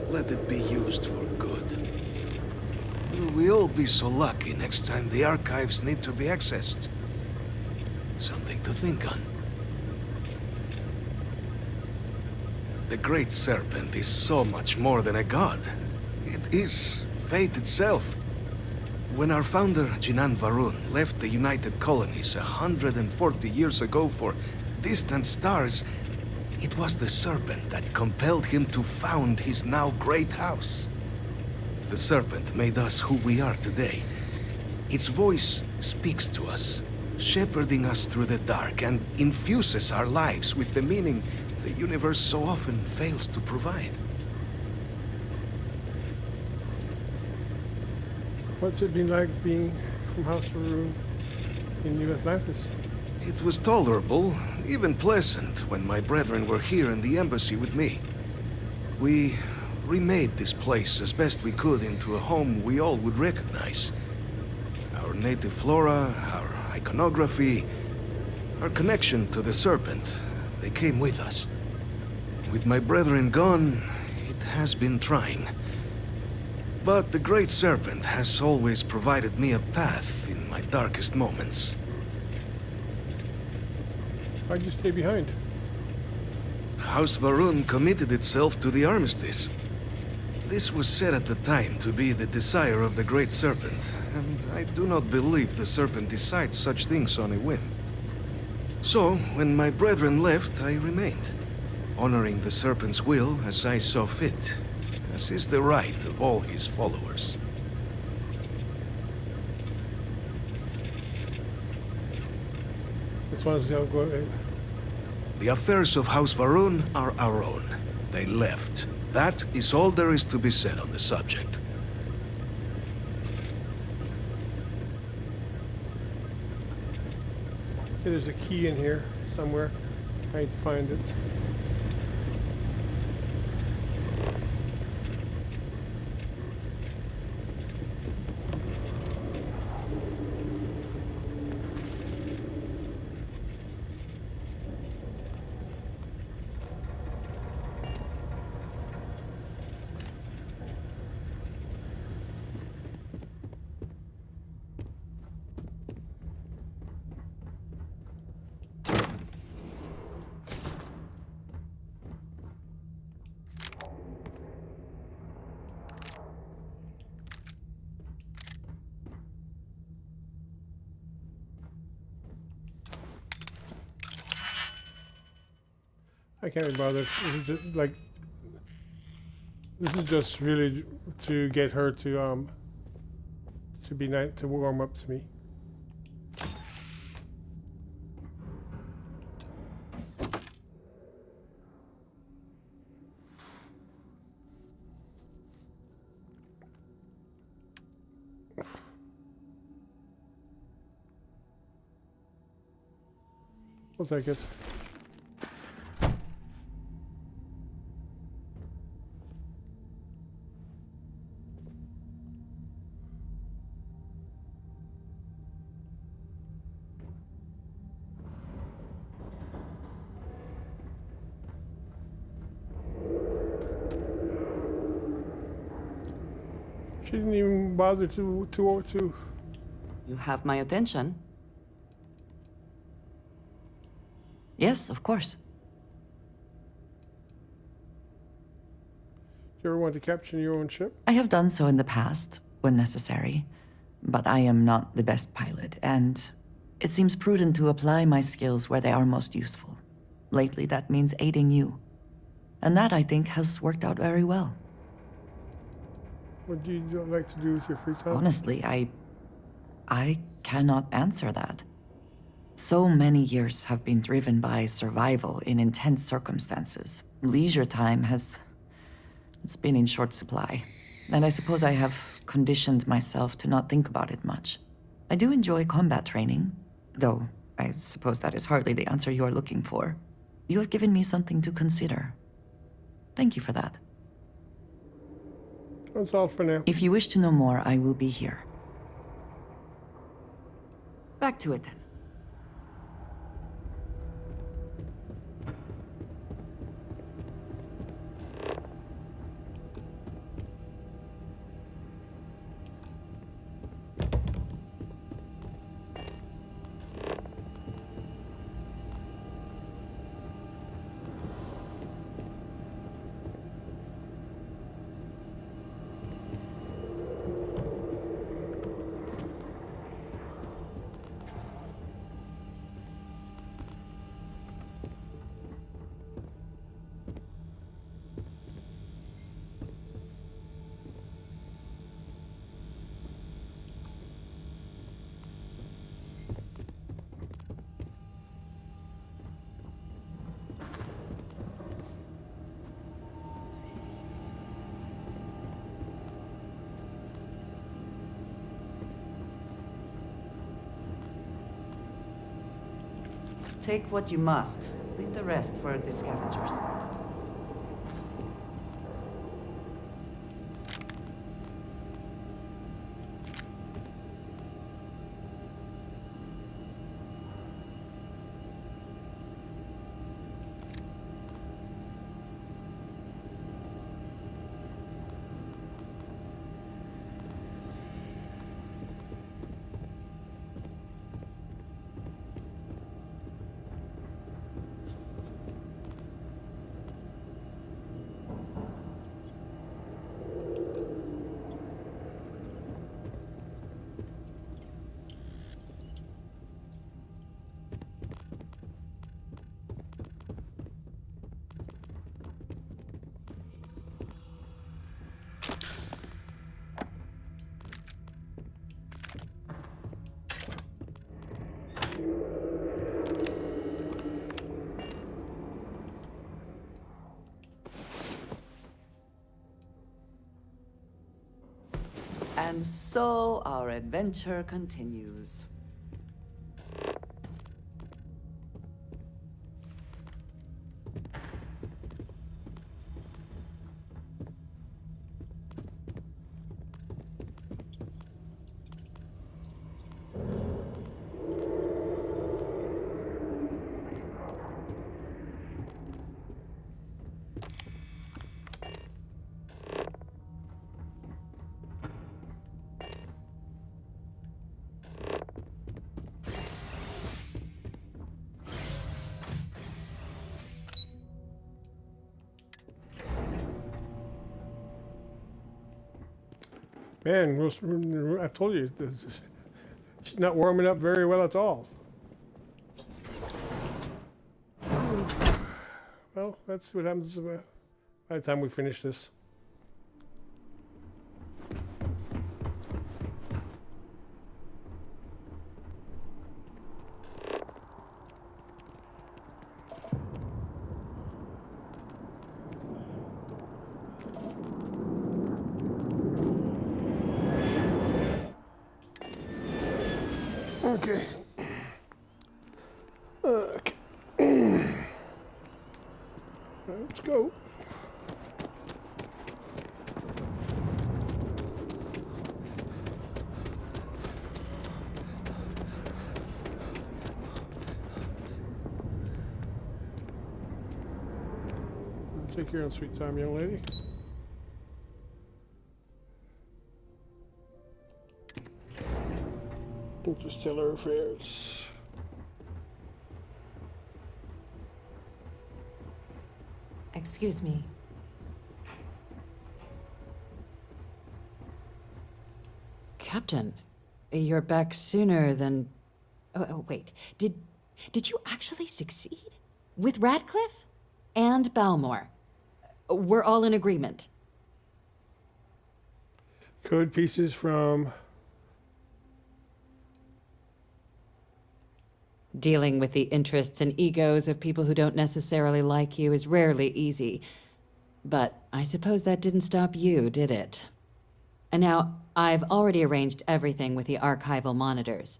S2: Let it be used for good. Will we all be so lucky next time the archives need to be accessed? Something to think on. The Great Serpent is so much more than a god. It is fate itself. When our founder, Jinan Varun, left the United Colonies 140 years ago for distant stars, it was the Serpent that compelled him to found his now great house. The Serpent made us who we are today. Its voice speaks to us, shepherding us through the dark, and infuses our lives with the meaning the universe so often fails to provide.
S1: What's it been like being from House Varun in New Atlantis?
S2: It was tolerable, even pleasant, when my brethren were here in the embassy with me. We remade this place as best we could into a home we all would recognize. Our native flora, our iconography, our connection to the Serpent, they came with us. With my brethren gone, it has been trying. But the Great Serpent has always provided me a path in my darkest moments.
S1: Why'd you stay behind?
S2: House Varun committed itself to the armistice. This was said at the time to be the desire of the Great Serpent, and I do not believe the Serpent decides such things on a whim. So, when my brethren left, I remained, honoring the Serpent's will as I saw fit, as is the right of all his followers.
S1: This one's going to go...
S2: The affairs of House Varun are our own. They left. That is all there is to be said on the subject.
S1: Okay, there's a key in here somewhere. I need to find it. I can't be bothered. This is just like, this is just really to get her to be nice, to warm up to me. I'll take it. She didn't even bother to.
S12: You have my attention. Yes, of course.
S1: Do you ever want to captain your own ship?
S12: I have done so in the past, when necessary. But I am not the best pilot, and it seems prudent to apply my skills where they are most useful. Lately, that means aiding you. And that, I think, has worked out very well.
S1: What do you like to do with your free time?
S12: Honestly, I cannot answer that. So many years have been driven by survival in intense circumstances. Leisure time it's been in short supply. And I suppose I have conditioned myself to not think about it much. I do enjoy combat training, though I suppose that is hardly the answer you are looking for. You have given me something to consider. Thank you for that.
S1: That's all for now.
S12: If you wish to know more, I will be here. Back to it then. Take what you must. Leave the rest for the scavengers.
S19: And so our adventure continues.
S1: Man, I told you, she's not warming up very well at all. Well, that's what happens by the time we finish this. Okay. Okay. Let's go. Take your own sweet time, young lady. Interstellar affairs.
S10: Excuse me.
S21: Captain, you're back sooner than... Oh, wait. Did you actually succeed? With Radcliffe? And Balmore? We're all in agreement.
S1: Code pieces from...
S21: Dealing with the interests and egos of people who don't necessarily like you is rarely easy. But I suppose that didn't stop you, did it? And now, I've already arranged everything with the archival monitors.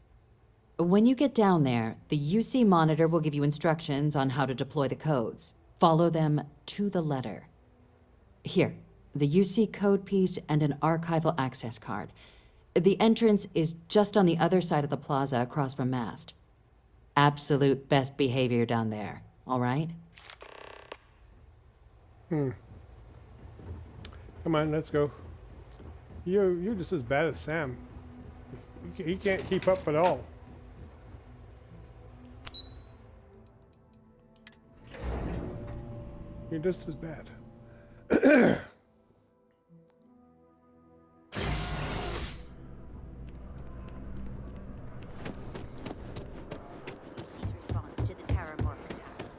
S21: When you get down there, the UC monitor will give you instructions on how to deploy the codes. Follow them to the letter. Here, the UC code piece and an archival access card. The entrance is just on the other side of the plaza across from Mast. Absolute best behavior down there, all right?
S1: Come on, let's go. You're just as bad as Sam. He can't keep up at all. You're just as bad.
S5: Response to the Terramorph attacks.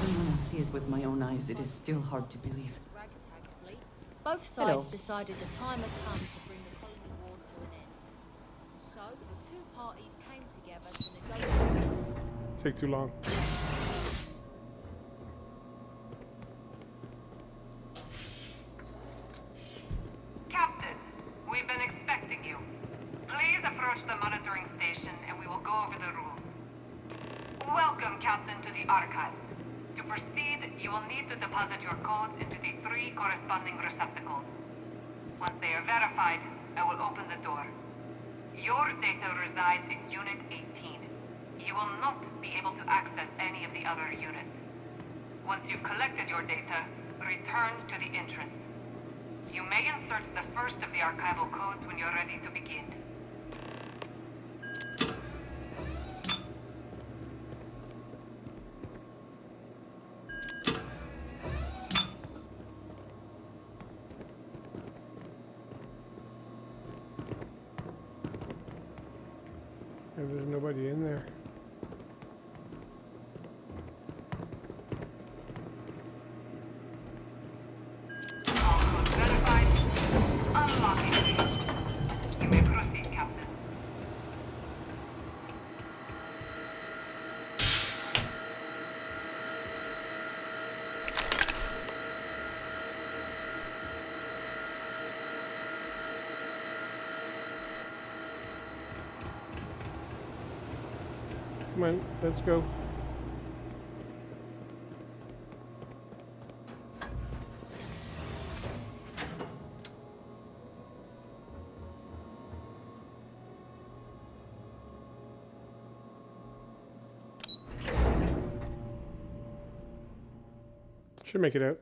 S19: Even when I see it with my own eyes, it is still hard to believe.
S5: Both sides
S19: Hello.
S5: decided the time had come to bring the colony war to an end. So the two parties came together to negotiate.
S1: Take too long.
S13: Captain, we've been expecting you. Please approach the monitoring station and we will go over the rules. Welcome, Captain, to the archives. To proceed, you will need to deposit your codes into the 3 corresponding receptacles. Once they are verified, I will open the door. Your data resides in Unit 18. You will not be able to access any of the other units. Once you've collected your data, return to the entrance. You may insert the first of the archival codes when you're ready to begin.
S1: And there's nobody in there. Come on, let's go. Should make it out.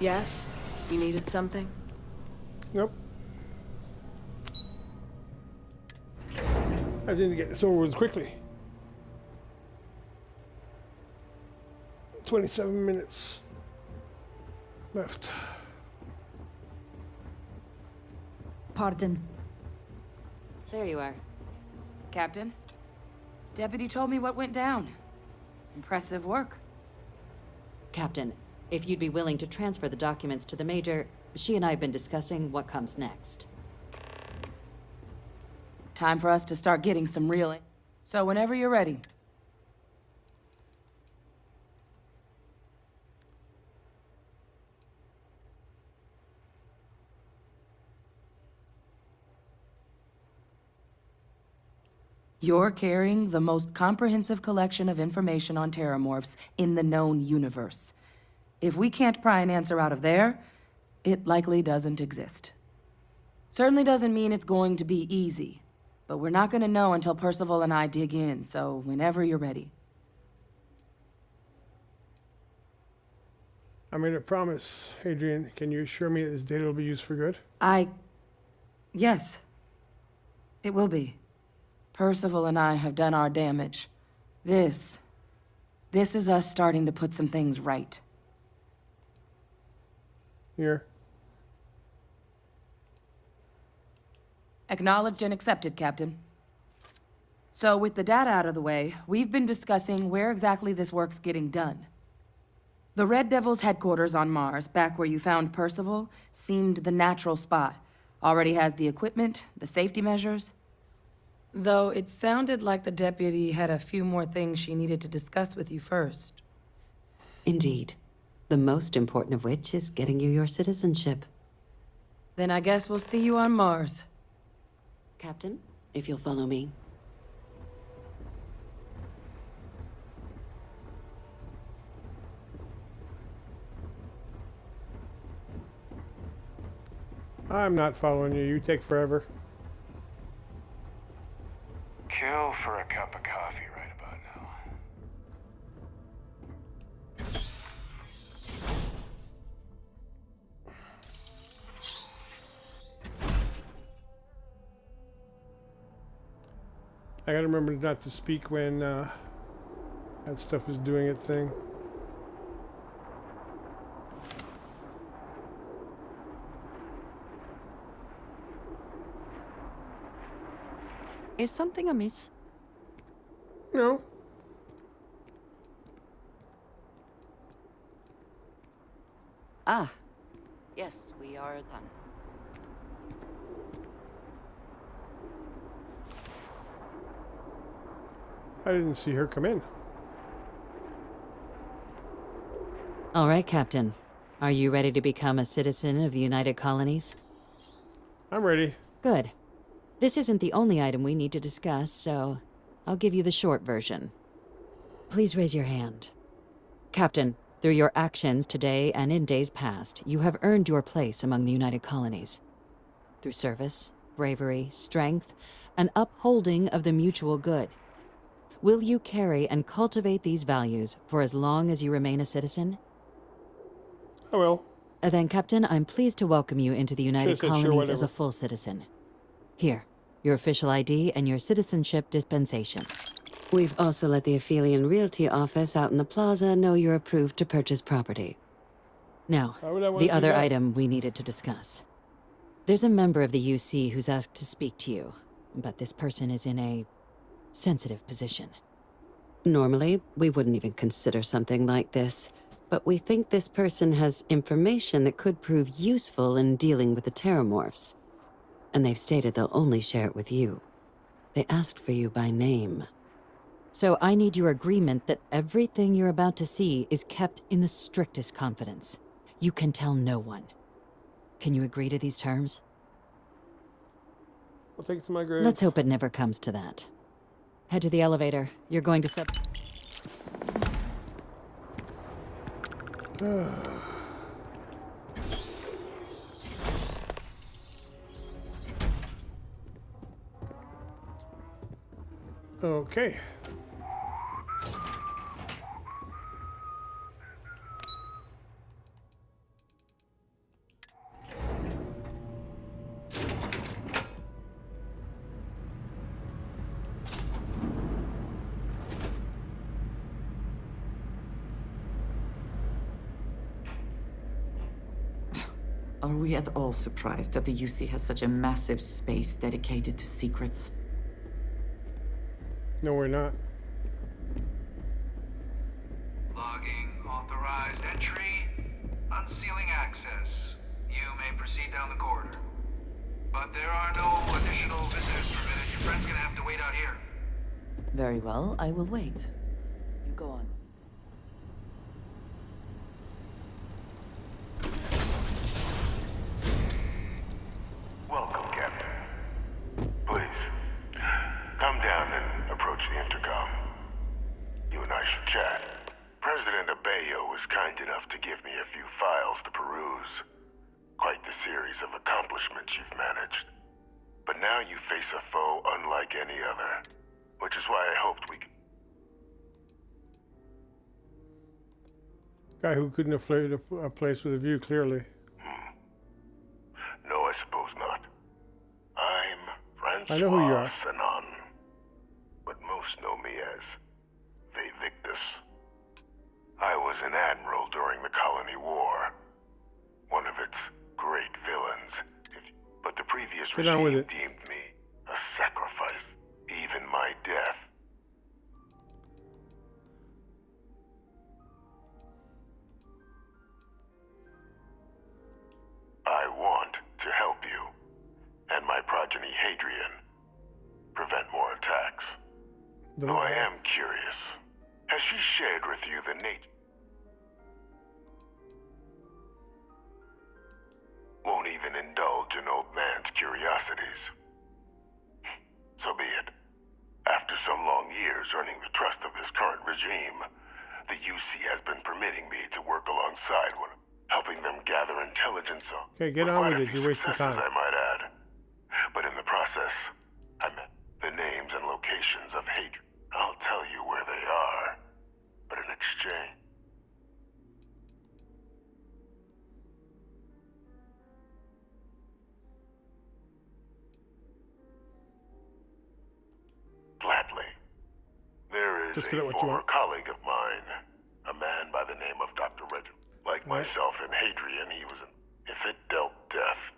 S6: Yes? You needed something?
S1: Nope. I didn't get this over with quickly. 27 minutes left.
S10: Pardon.
S22: There you are.
S10: Captain, Deputy told me what went down. Impressive work.
S22: Captain, if you'd be willing to transfer the documents to the Major, she and I have been discussing what comes next.
S10: Time for us to start getting some reeling. So whenever you're ready. You're carrying the most comprehensive collection of information on terramorphs in the known universe. If we can't pry an answer out of there, it likely doesn't exist. Certainly doesn't mean it's going to be easy, but we're not going to know until Percival and I dig in, so whenever you're ready.
S1: I made a promise. Adrian, can you assure me that this data will be used for good?
S10: Yes. It will be. Percival and I have done our damage. This is us starting to put some things right.
S1: Here.
S10: Acknowledged and accepted, Captain. So with the data out of the way, we've been discussing where exactly this work's getting done. The Red Devil's headquarters on Mars, back where you found Percival, seemed the natural spot. Already has the equipment, the safety measures. Though it sounded like the deputy had a few more things she needed to discuss with you first.
S21: Indeed. The most important of which is getting you your citizenship.
S10: Then I guess we'll see you on Mars.
S21: Captain, if you'll follow me.
S1: I'm not following you. You take forever.
S20: Kill for a cup of coffee right about now.
S1: I gotta remember not to speak when that stuff is doing its thing.
S12: Is something amiss?
S1: No.
S12: Ah, yes, we are done.
S1: I didn't see her come in.
S21: All right, Captain. Are you ready to become a citizen of the United Colonies?
S1: I'm ready.
S21: Good. This isn't the only item we need to discuss, so I'll give you the short version. Please raise your hand. Captain, through your actions today and in days past, you have earned your place among the United Colonies. Through service, bravery, strength, and upholding of the mutual good. Will you carry and cultivate these values for as long as you remain a citizen?
S1: I will.
S21: Then, Captain, I'm pleased to welcome you into the United Colonies as a full citizen. Here, your official ID and your citizenship dispensation. We've also let the Aphelion Realty office out in the plaza know you're approved to purchase property.
S22: Now,
S1: Why would I want
S22: the
S1: to do
S22: other
S1: that?
S22: item we needed to discuss. There's a member of the UC who's asked to speak to you, but this person is in a sensitive position.
S21: Normally, we wouldn't even consider something like this, but we think this person has information that could prove useful in dealing with the Terramorphs. And they've stated they'll only share it with you. They asked for you by name.
S22: So I need your agreement that everything you're about to see is kept in the strictest confidence. You can tell no one. Can you agree to these terms?
S1: I'll take it to my grave.
S22: Let's hope it never comes to that. Head to the elevator. You're going to
S1: Okay.
S19: Are we at all surprised that the UC has such a massive space dedicated to secrets?
S1: No, we're not.
S7: Logging authorized entry. Unsealing access. You may proceed down the corridor. But there are no additional visitors permitted. Your friend's gonna have to wait out here.
S19: Very well, I will wait. You go on.
S20: Welcome, Captain. Please, come down and approach the intercom. You and I should chat. President Abeyo was kind enough to give me a few files to peruse. Quite the series of accomplishments you've managed. But now you face a foe unlike any other, which is why I hoped we could...
S1: Guy who couldn't afford a place with a view, clearly.
S20: No, I suppose not. I'm Francois
S1: I know who you are.
S20: Fanon, but most know me as Victus. I was an admiral during the Colony War, one of its great villains. But the previous
S1: Get on with
S20: regime
S1: it.
S20: deemed me a sacrifice, even my death. I want to help you, and my progeny Hadrian, prevent more attacks. Though I am curious, has she shared with you the nature? Won't even indulge an old man's curiosities. So be it. After some long years earning the trust of this current regime, the UC has been permitting me to work alongside one, helping them gather intelligence on.
S1: Okay, get on
S20: quite
S1: with
S20: a
S1: it.
S20: few
S1: You're wasting
S20: successes,
S1: time.
S20: I might add. But in the process, I met the names and locations of Hadrian. I'll tell you where they are, but in exchange, gladly. There is
S1: Just
S20: a
S1: get it what you
S20: former
S1: want.
S20: colleague of mine, a man by the name of Dr. Reginald. Like myself and Hadrian, he was if it dealt death.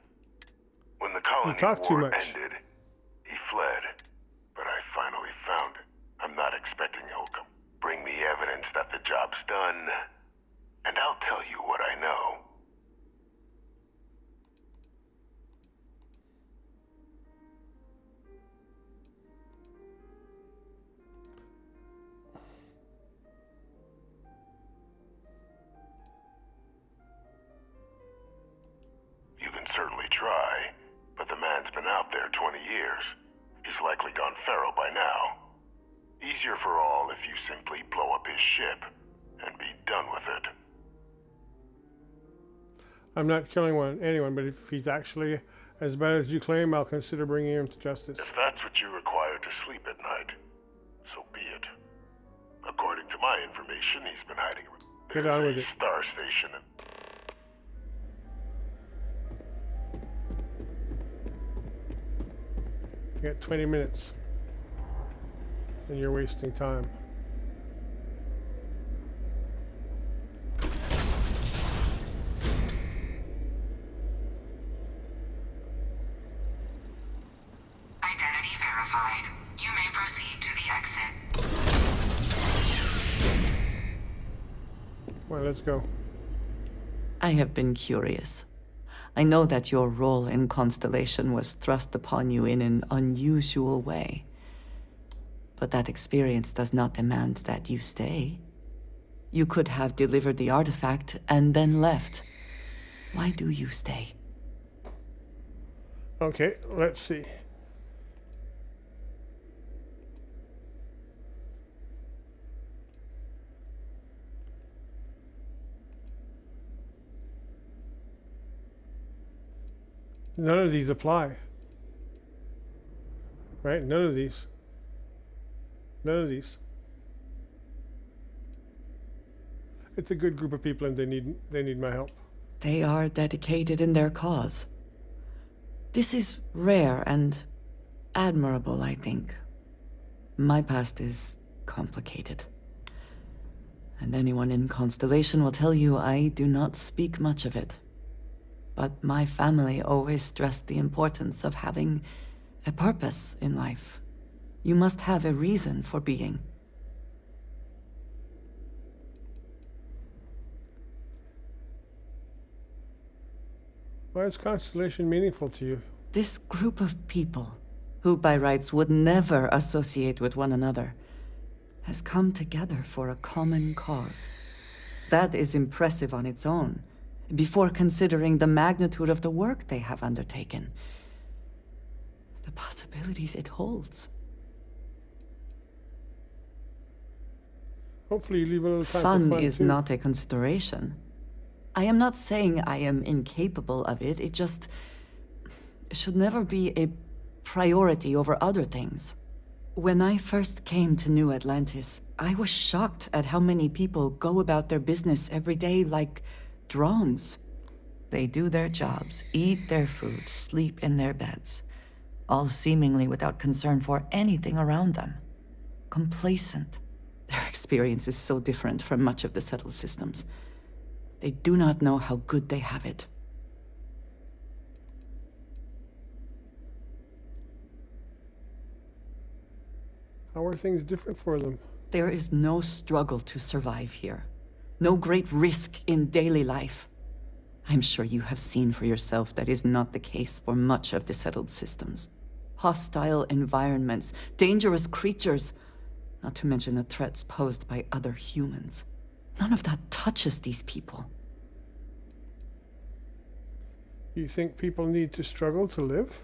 S20: When the colony
S1: talk too
S20: war
S1: much.
S20: ended, he fled. But I finally found it. I'm not expecting he'll come. Bring me evidence that the job's done, and I'll tell you what I know. You can certainly try, but the man's been out there 20 years. He's likely gone feral by now. Easier for all if you simply blow up his ship and be done with it.
S1: I'm not killing anyone, but if he's actually as bad as you claim, I'll consider bringing him to justice.
S20: If that's what you require to sleep at night, so be it. According to my information, he's been hiding.
S1: Get on with
S20: There's a
S1: it.
S20: star station in...
S1: You got 20 minutes. And you're wasting time.
S13: You may proceed to the exit.
S1: Well, let's go.
S12: I have been curious. I know that your role in Constellation was thrust upon you in an unusual way. But that experience does not demand that you stay. You could have delivered the artifact and then left. Why do you stay?
S1: Okay, let's see. None of these apply. Right? None of these. None of these. It's a good group of people and they need my help.
S12: They are dedicated in their cause. This is rare and admirable, I think. My past is complicated. And anyone in Constellation will tell you I do not speak much of it. But my family always stressed the importance of having a purpose in life. You must have a reason for being.
S1: Why is Constellation meaningful to you?
S12: This group of people, who by rights would never associate with one another, has come together for a common cause. That is impressive on its own, before considering the magnitude of the work they have undertaken. The possibilities it holds.
S1: Hopefully you leave a little time
S12: Fun
S1: for fun
S12: is
S1: too.
S12: not a consideration. I am not saying I am incapable of it, it just should never be a priority over other things. When I first came to New Atlantis, I was shocked at how many people go about their business every day like drones. They do their jobs, eat their food, sleep in their beds, all seemingly without concern for anything around them. Complacent. Their experience is so different from much of the settled systems. They do not know how good they have it.
S1: How are things different for them?
S12: There is no struggle to survive here. No great risk in daily life. I'm sure you have seen for yourself that is not the case for much of the settled systems. Hostile environments, dangerous creatures, not to mention the threats posed by other humans. None of that touches these people.
S1: You think people need to struggle to live?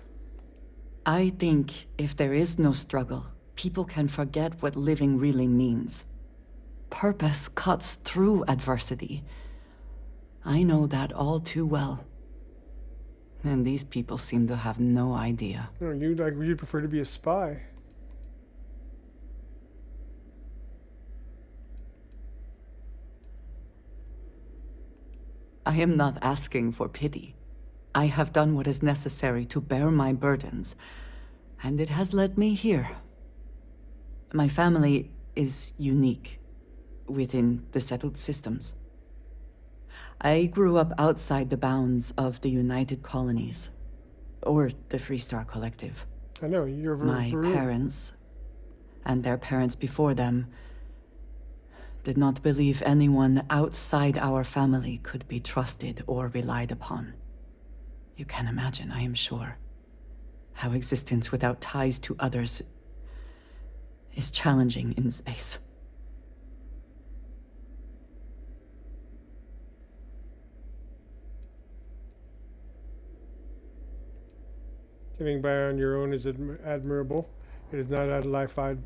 S12: I think if there is no struggle, people can forget what living really means. Purpose cuts through adversity. I know that all too well. And these people seem to have no idea.
S1: Oh, you'd prefer to be a spy.
S12: I am not asking for pity. I have done what is necessary to bear my burdens, and it has led me here. My family is unique within the settled systems. I grew up outside the bounds of the United Colonies, or the Freestar Collective.
S1: I know, you're
S12: My parents, and their parents before them, did not believe anyone outside our family could be trusted or relied upon. You can imagine, I am sure, how existence without ties to others is challenging in space.
S1: Getting by on your own is admirable. It is not a life I'd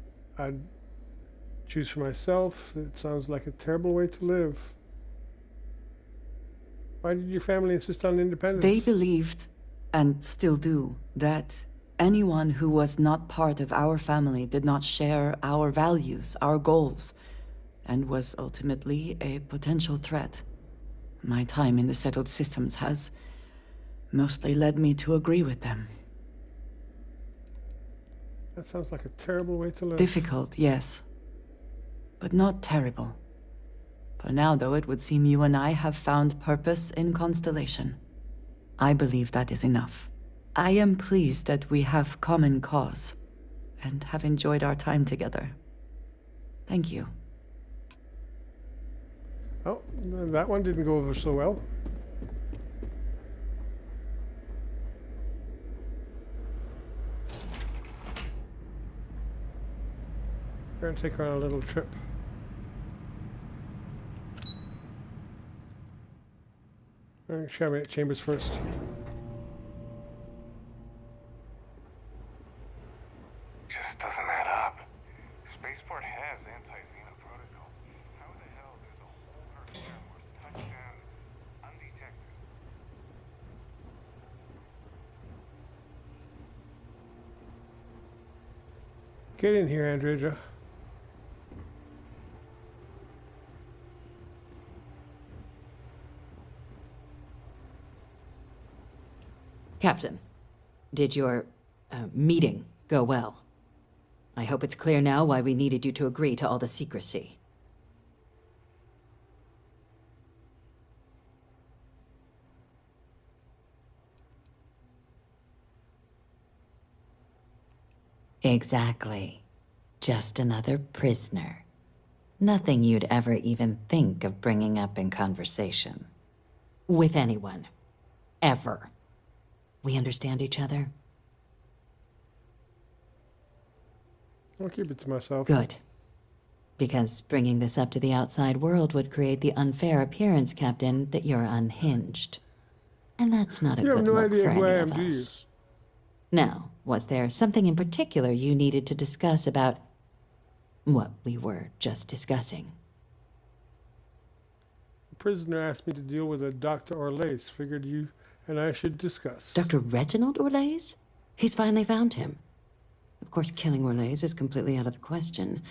S1: choose for myself. It sounds like a terrible way to live. Why did your family insist on independence?
S12: They believed, and still do, that anyone who was not part of our family did not share our values, our goals, and was ultimately a potential threat. My time in the settled systems has mostly led me to agree with them.
S1: That sounds like a terrible way to live.
S12: Difficult, yes, but not terrible. For now, though, it would seem you and I have found purpose in Constellation. I believe that is enough. I am pleased that we have common cause. and have enjoyed our time together. Thank you.
S1: Oh, that one didn't go over so well. We're going to take her on a little trip. I'm going to try my chambers first.
S15: Just doesn't add up. Spaceport has anti-Xeno protocols. How the hell there's a whole Earth Air Force touchdown undetected?
S1: Get in here, Andreja.
S22: Captain, did your meeting go well? I hope it's clear now why we needed you to agree to all the secrecy. Exactly. Just another prisoner. Nothing you'd ever even think of bringing up in conversation. With anyone. Ever. We understand each other?
S1: I'll keep it to myself.
S22: Good. Because bringing this up to the outside world would create the unfair appearance, Captain, that you're unhinged. And that's not a good look for any of us. Now, was there something in particular you needed to discuss about what we were just discussing?
S1: The prisoner asked me to deal with a Dr. Orlace. Figured you and I should discuss.
S22: Dr. Reginald Orlace? He's finally found him. Of course, killing Orlace is completely out of the question.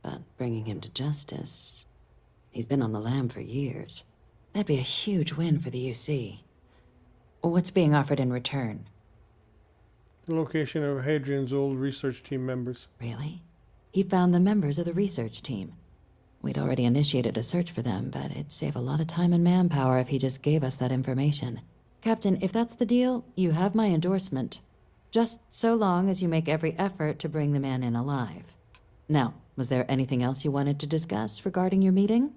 S22: But bringing him to justice... He's been on the lam for years. That'd be a huge win for the UC. What's being offered in return?
S1: The location of Hadrian's old research team members.
S22: Really? He found the members of the research team. We'd already initiated a search for them, but it'd save a lot of time and manpower if he just gave us that information. Captain, if that's the deal, you have my endorsement. Just so long as you make every effort to bring the man in alive. Now, was there anything else you wanted to discuss regarding your meeting?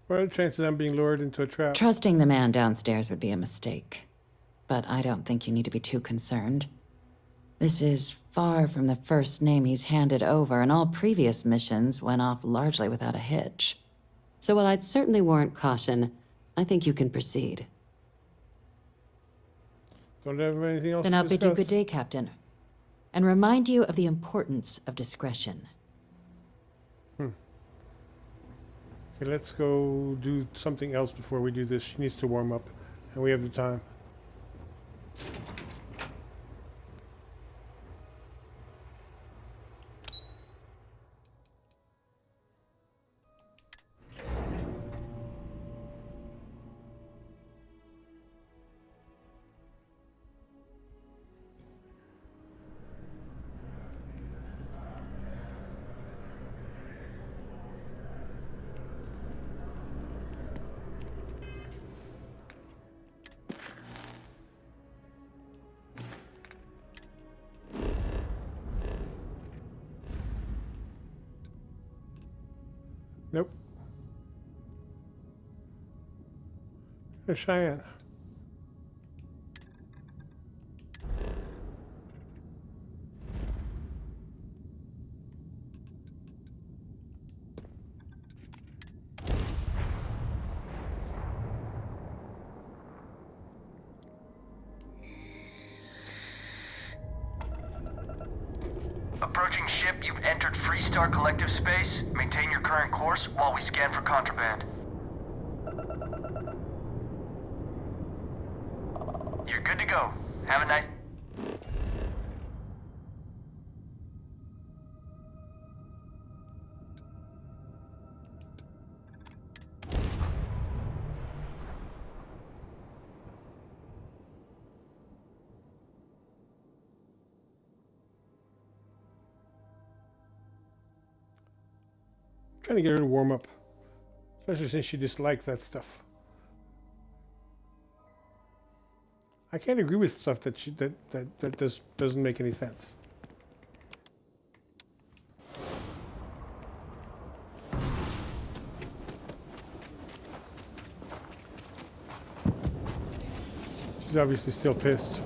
S1: What are the chances I'm being lured into a trap?
S22: Trusting the man downstairs would be a mistake. But I don't think you need to be too concerned. This is far from the first name he's handed over, and all previous missions went off largely without a hitch. So while I'd certainly warrant caution, I think you can proceed.
S1: Don't have anything else
S22: Then
S1: to
S22: I'll bid you
S1: discuss?
S22: good day, Captain. And remind you of the importance of discretion.
S1: Okay, let's go do something else before we do this. She needs to warm up, and we have the time. Nope. There's Cheyenne.
S16: Approaching ship, you've entered Freestar Collective space. Maintain your current course while we scan for contraband. You're good to go. Have a nice...
S1: Trying to get her to warm up, especially since she dislikes that stuff. I can't agree with stuff that doesn't make any sense. She's obviously still pissed.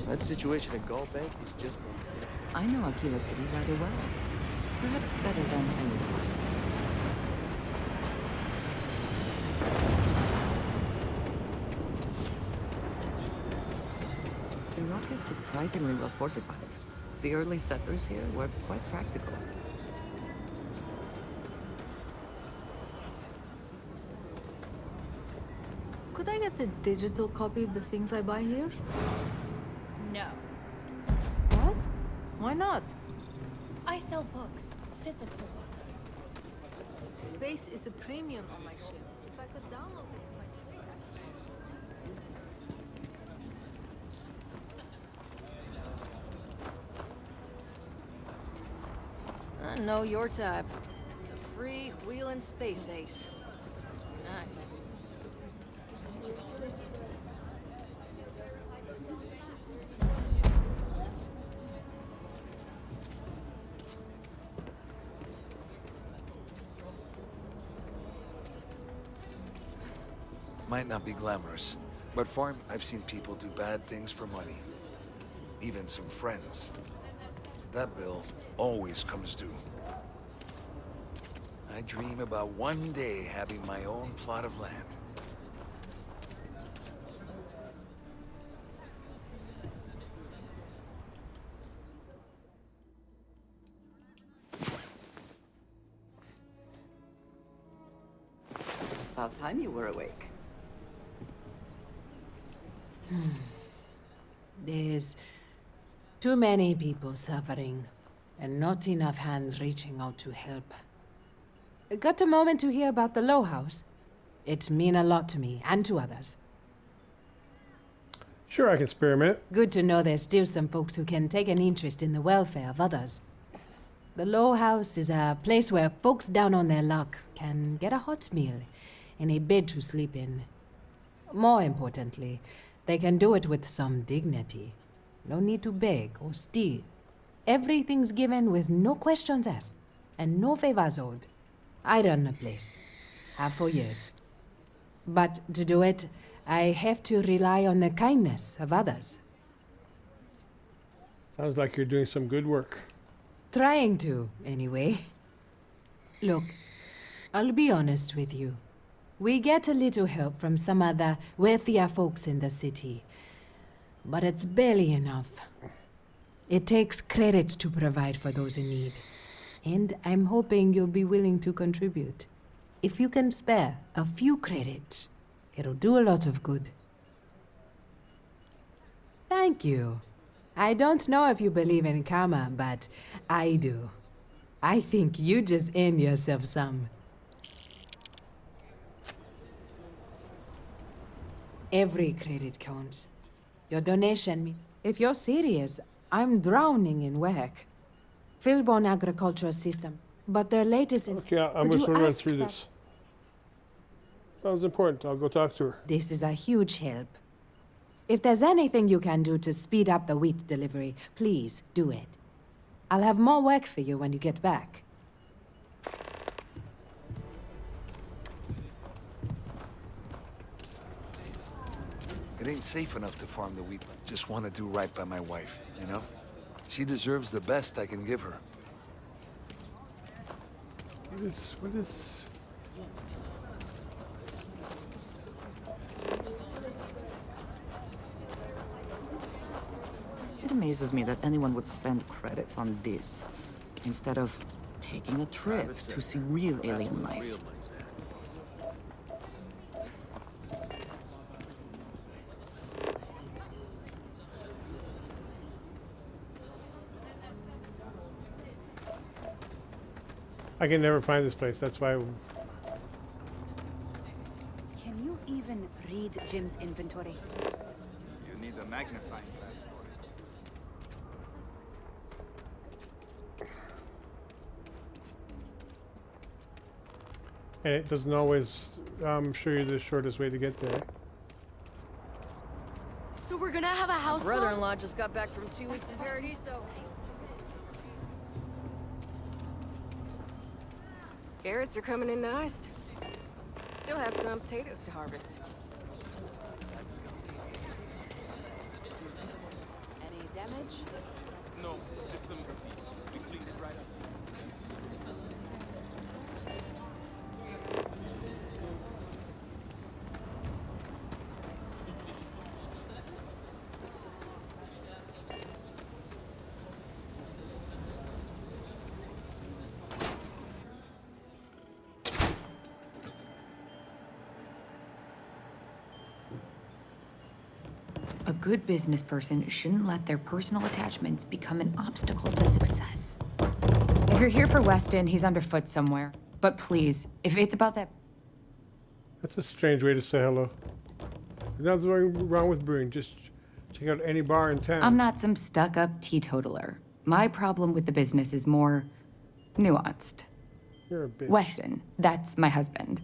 S4: That situation at Galt Bank is just...
S19: I know Aquila City rather well. Perhaps better than anyone. The rock is surprisingly well fortified. The early settlers here were quite practical.
S17: Could I get a digital copy of the things I buy here?
S5: No.
S17: What? Why not?
S5: I sell books, physical books.
S17: Space is a premium on my ship. If I could download it to my
S14: I know your type. A free wheeling space ace. Must be nice.
S2: Might not be glamorous, but farm, I've seen people do bad things for money. Even some friends. That bill always comes due. I dream about one day having my own plot of land.
S19: About time you were awake.
S10: There's too many people suffering, and not enough hands reaching out to help. Got a moment to hear about the Low House? It mean a lot to me, and to others.
S1: Sure, I can spare a minute.
S10: Good to know there's still some folks who can take an interest in the welfare of others. The Low House is a place where folks down on their luck can get a hot meal and a bed to sleep in. More importantly, they can do it with some dignity. No need to beg or steal. Everything's given with no questions asked, and no favors owed. I run the place. Have for years. But to do it, I have to rely on the kindness of others.
S1: Sounds like you're doing some good work.
S10: Trying to, anyway. Look, I'll be honest with you. We get a little help from some other wealthier folks in the city. But it's barely enough. It takes credits to provide for those in need. And I'm hoping you'll be willing to contribute. If you can spare a few credits, it'll do a lot of good. Thank you. I don't know if you believe in karma, but I do. I think you just earned yourself some. Every credit counts. Your donation, if you're serious, I'm drowning in work. Philborn agricultural system, but their latest in...
S1: Okay, I'm just going to run through this. Sounds important. I'll go talk to her.
S10: This is a huge help. If there's anything you can do to speed up the wheat delivery, please do it. I'll have more work for you when you get back.
S2: It ain't safe enough to farm the wheat. Just want to do right by my wife, you know? She deserves the best I can give her.
S1: What is...
S19: It amazes me that anyone would spend credits on this, instead of taking a trip to see real alien life.
S1: I can never find this place. That's why...
S23: Can you even read Jim's inventory?
S24: You need a magnifying glass for it.
S1: And it doesn't always show you the shortest way to get there.
S5: So we're gonna have a house.
S3: My brother-in-law just got back from 2 weeks in Paradiso.
S6: Carrots are coming in nice. Still have some potatoes to harvest.
S17: Any damage?
S8: No, just some graffiti. We cleaned it right up.
S9: A good business person shouldn't let their personal attachments become an obstacle to success.
S18: If you're here for Weston, he's underfoot somewhere. But please, if it's about that...
S1: That's a strange way to say hello. There's nothing wrong with brewing. Just check out any bar in town.
S18: I'm not some stuck-up teetotaler. My problem with the business is more nuanced.
S1: You're a bitch.
S18: Weston, that's my husband.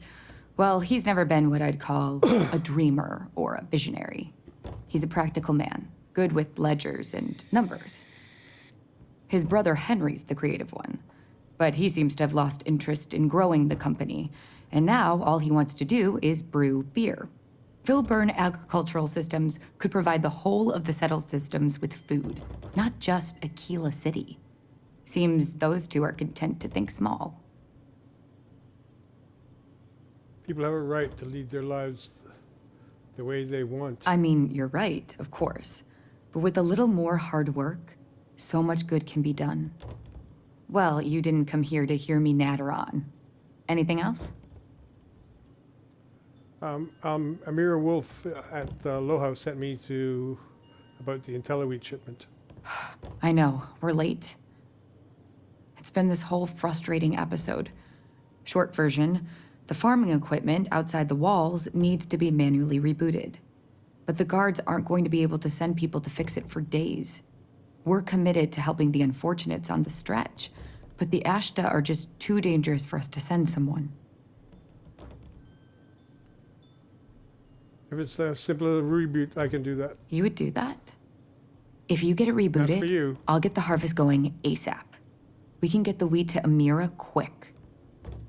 S18: Well, he's never been what I'd call a dreamer or a visionary. He's a practical man, good with ledgers and numbers. His brother Henry's the creative one, but he seems to have lost interest in growing the company, and now all he wants to do is brew beer. Filburn Agricultural Systems could provide the whole of the settled systems with food, not just Aquila City. Seems those two are content to think small.
S1: People have a right to lead their lives the way they want.
S18: I mean, you're right, of course. But with a little more hard work, so much good can be done. Well, you didn't come here to hear me natter on. Anything else?
S1: Amira Wolf at Low House sent me to about the IntelliWheat shipment.
S18: I know, we're late. It's been this whole frustrating episode. Short version, the farming equipment outside the walls needs to be manually rebooted. But the guards aren't going to be able to send people to fix it for days. We're committed to helping the unfortunates on the stretch, but the Ashta are just too dangerous for us to send someone.
S1: If it's a simple reboot, I can do that.
S18: You would do that? If you get it rebooted,
S1: Not for you.
S18: I'll get the harvest going ASAP. We can get the wheat to Amira quick.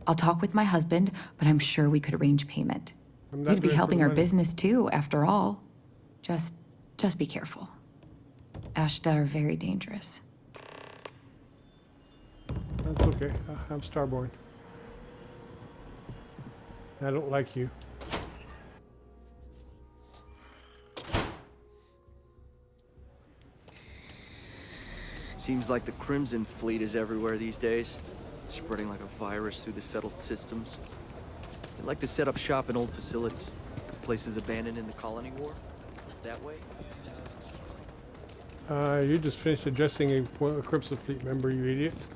S18: I'll talk with my husband, but I'm sure we could arrange payment. We'd be helping our business too, after all. Just be careful. Ashta are very dangerous.
S1: That's okay. I'm Starborn. I don't like you.
S4: Seems like the Crimson Fleet is everywhere these days, spreading like a virus through the settled systems. They like to set up shop in old facilities, places abandoned in the colony war. That way.
S1: You just finished addressing a Crimson Fleet member, you idiot.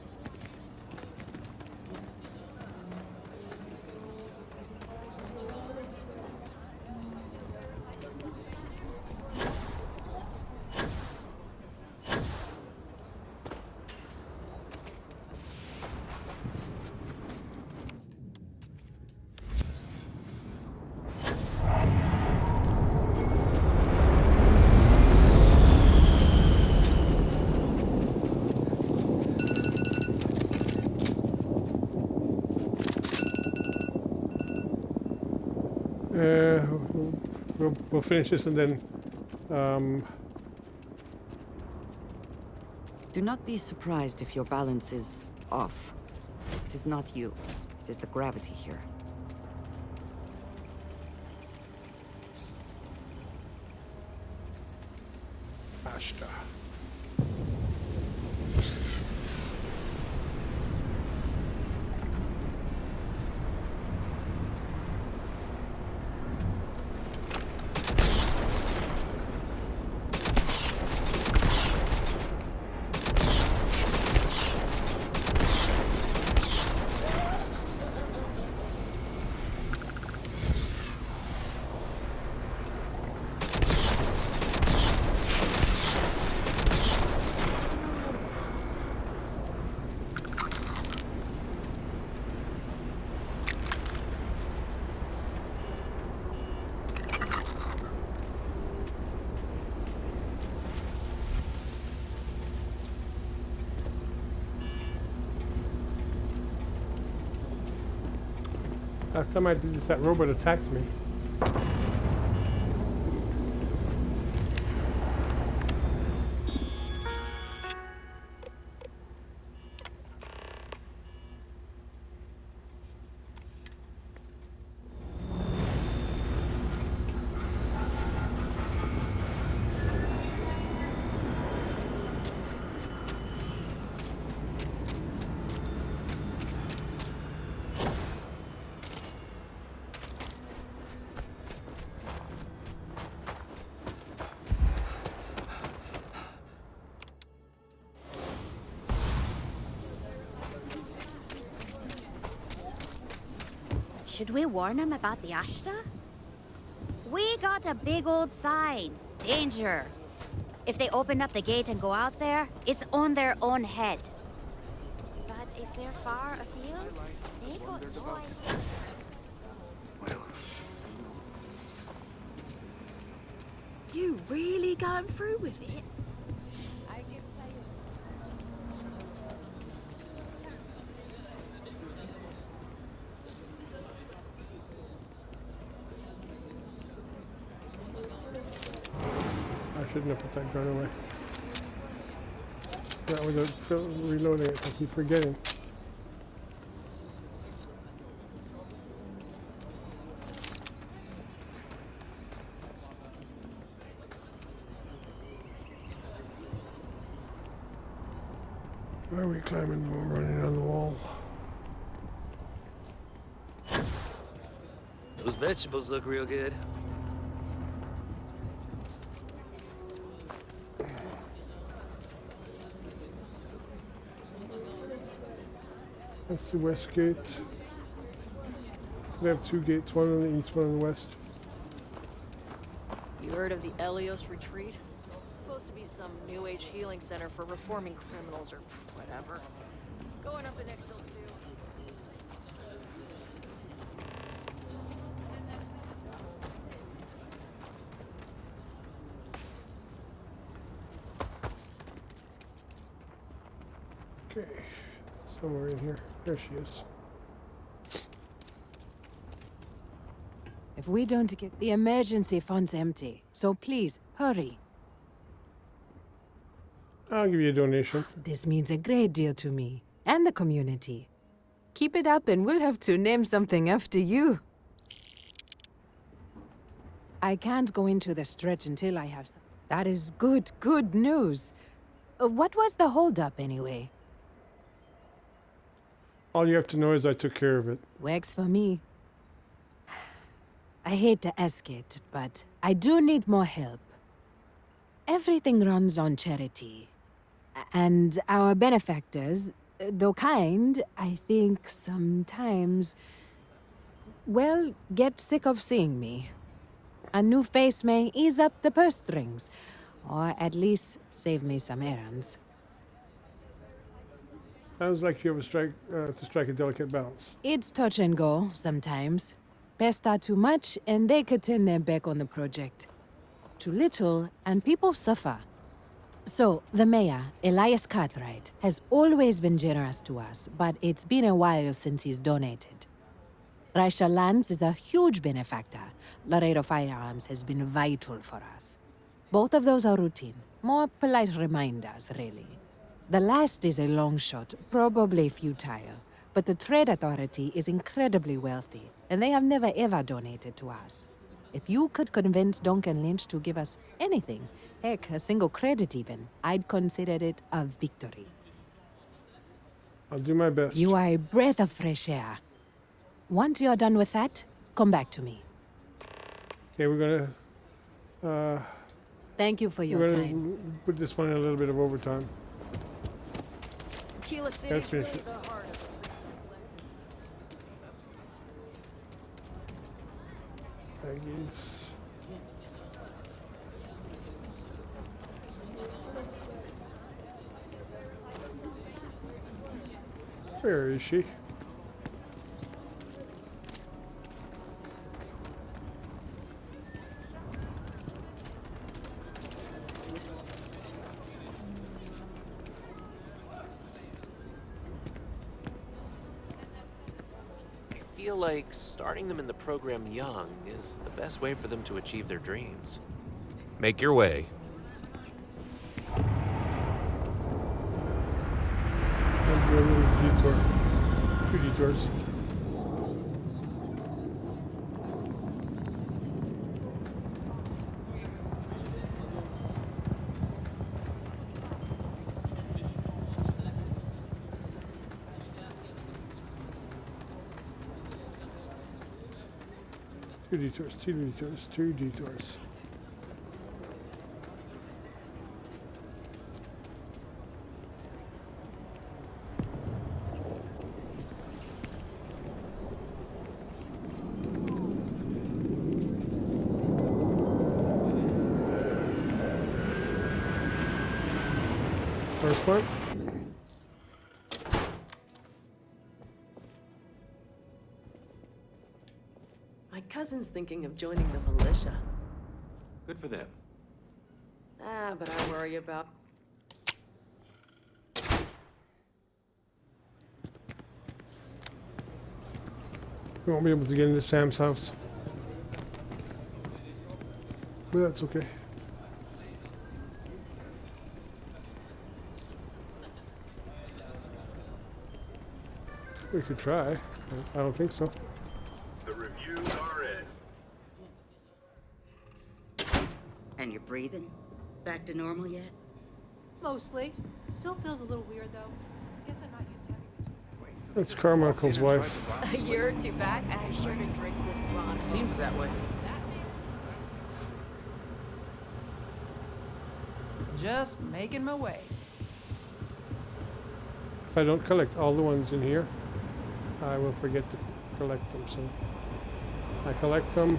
S1: We'll finish this and then...
S12: Do not be surprised if your balance is off. It is not you. It is the gravity here.
S1: Ashta. Last time I did this, that robot attacked me.
S23: Should we warn them about the Ashta? We got a big old sign. Danger. If they open up the gate and go out there, it's on their own head. But if they're far afield, they got no idea. You really going through with it?
S1: I shouldn't have put that gun away. That was reloading it. I keep forgetting. Why are we climbing the wall, running on the wall?
S7: Those vegetables look real good.
S1: That's the west gate. They have two gates, one on the east, one on the west.
S3: You heard of the Elios Retreat? It's supposed to be some new age healing center for reforming criminals or whatever. Going up the next hill too.
S1: Okay, somewhere in here. There she is.
S11: If we don't get the emergency funds empty, so please, hurry.
S1: I'll give you a donation.
S11: This means a great deal to me, and the community. Keep it up and we'll have to name something after you. I can't go into the stretch until I have some. That is good news. What was the holdup anyway?
S1: All you have to know is I took care of it.
S11: Works for me. I hate to ask it, but I do need more help. Everything runs on charity. And our benefactors, though kind, I think sometimes, well, get sick of seeing me. A new face may ease up the purse strings, or at least save me some errands.
S1: Sounds like you have to strike a delicate balance.
S11: It's touch and go sometimes. Pester too much, and they could turn their back on the project. Too little, and people suffer. So, the mayor, Elias Cartwright, has always been generous to us, but it's been a while since he's donated. Raisha Lands is a huge benefactor. Laredo Firearms has been vital for us. Both of those are routine, more polite reminders, really. The last is a long shot, probably futile, but the Trade Authority is incredibly wealthy, and they have never ever donated to us. If you could convince Duncan Lynch to give us anything, heck, a single credit even, I'd consider it a victory.
S1: I'll do my best.
S11: You are a breath of fresh air. Once you're done with that, come back to me.
S1: Okay, we're gonna...
S11: Thank you for your
S1: we're
S11: time.
S1: gonna put this one in a little bit of overtime.
S3: Kila City's
S1: finish
S3: really
S1: it.
S3: the heart of
S1: Aggies. Where is she?
S13: feel like starting them in the program young is the best way for them to achieve their dreams. Make your way.
S1: I'll do a little detour. 2 detours. Two detours, 2 detours, 2 detours. First one.
S3: My cousin's thinking of joining the militia.
S13: Good for them.
S3: But I worry about...
S1: We won't be able to get into Sam's house. But that's okay. We could try. I don't think so.
S15: The reviews are in.
S20: And you're breathing? Back to normal yet?
S17: Mostly. Still feels a little weird, though. Guess I'm not used to having...
S1: That's Carmichael's wife.
S3: A year or two back, I shared a drink with Ron.
S7: Seems that way.
S21: Just making my way.
S1: If I don't collect all the ones in here, I will forget to collect them. So I collect them.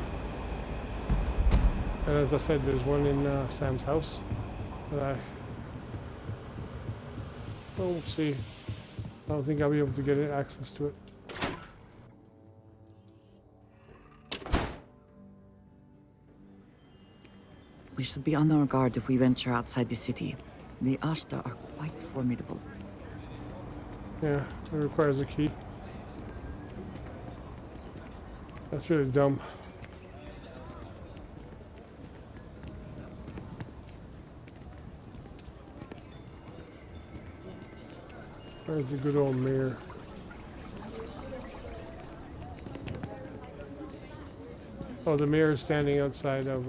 S1: And as I said, there's one in Sam's house that we'll see. I don't think I'll be able to get access to it.
S12: We should be on our guard if we venture outside the city. The Ashta are quite formidable.
S1: Yeah, it requires a key. That's really dumb. There's the good old mayor. Oh, the mayor is standing outside of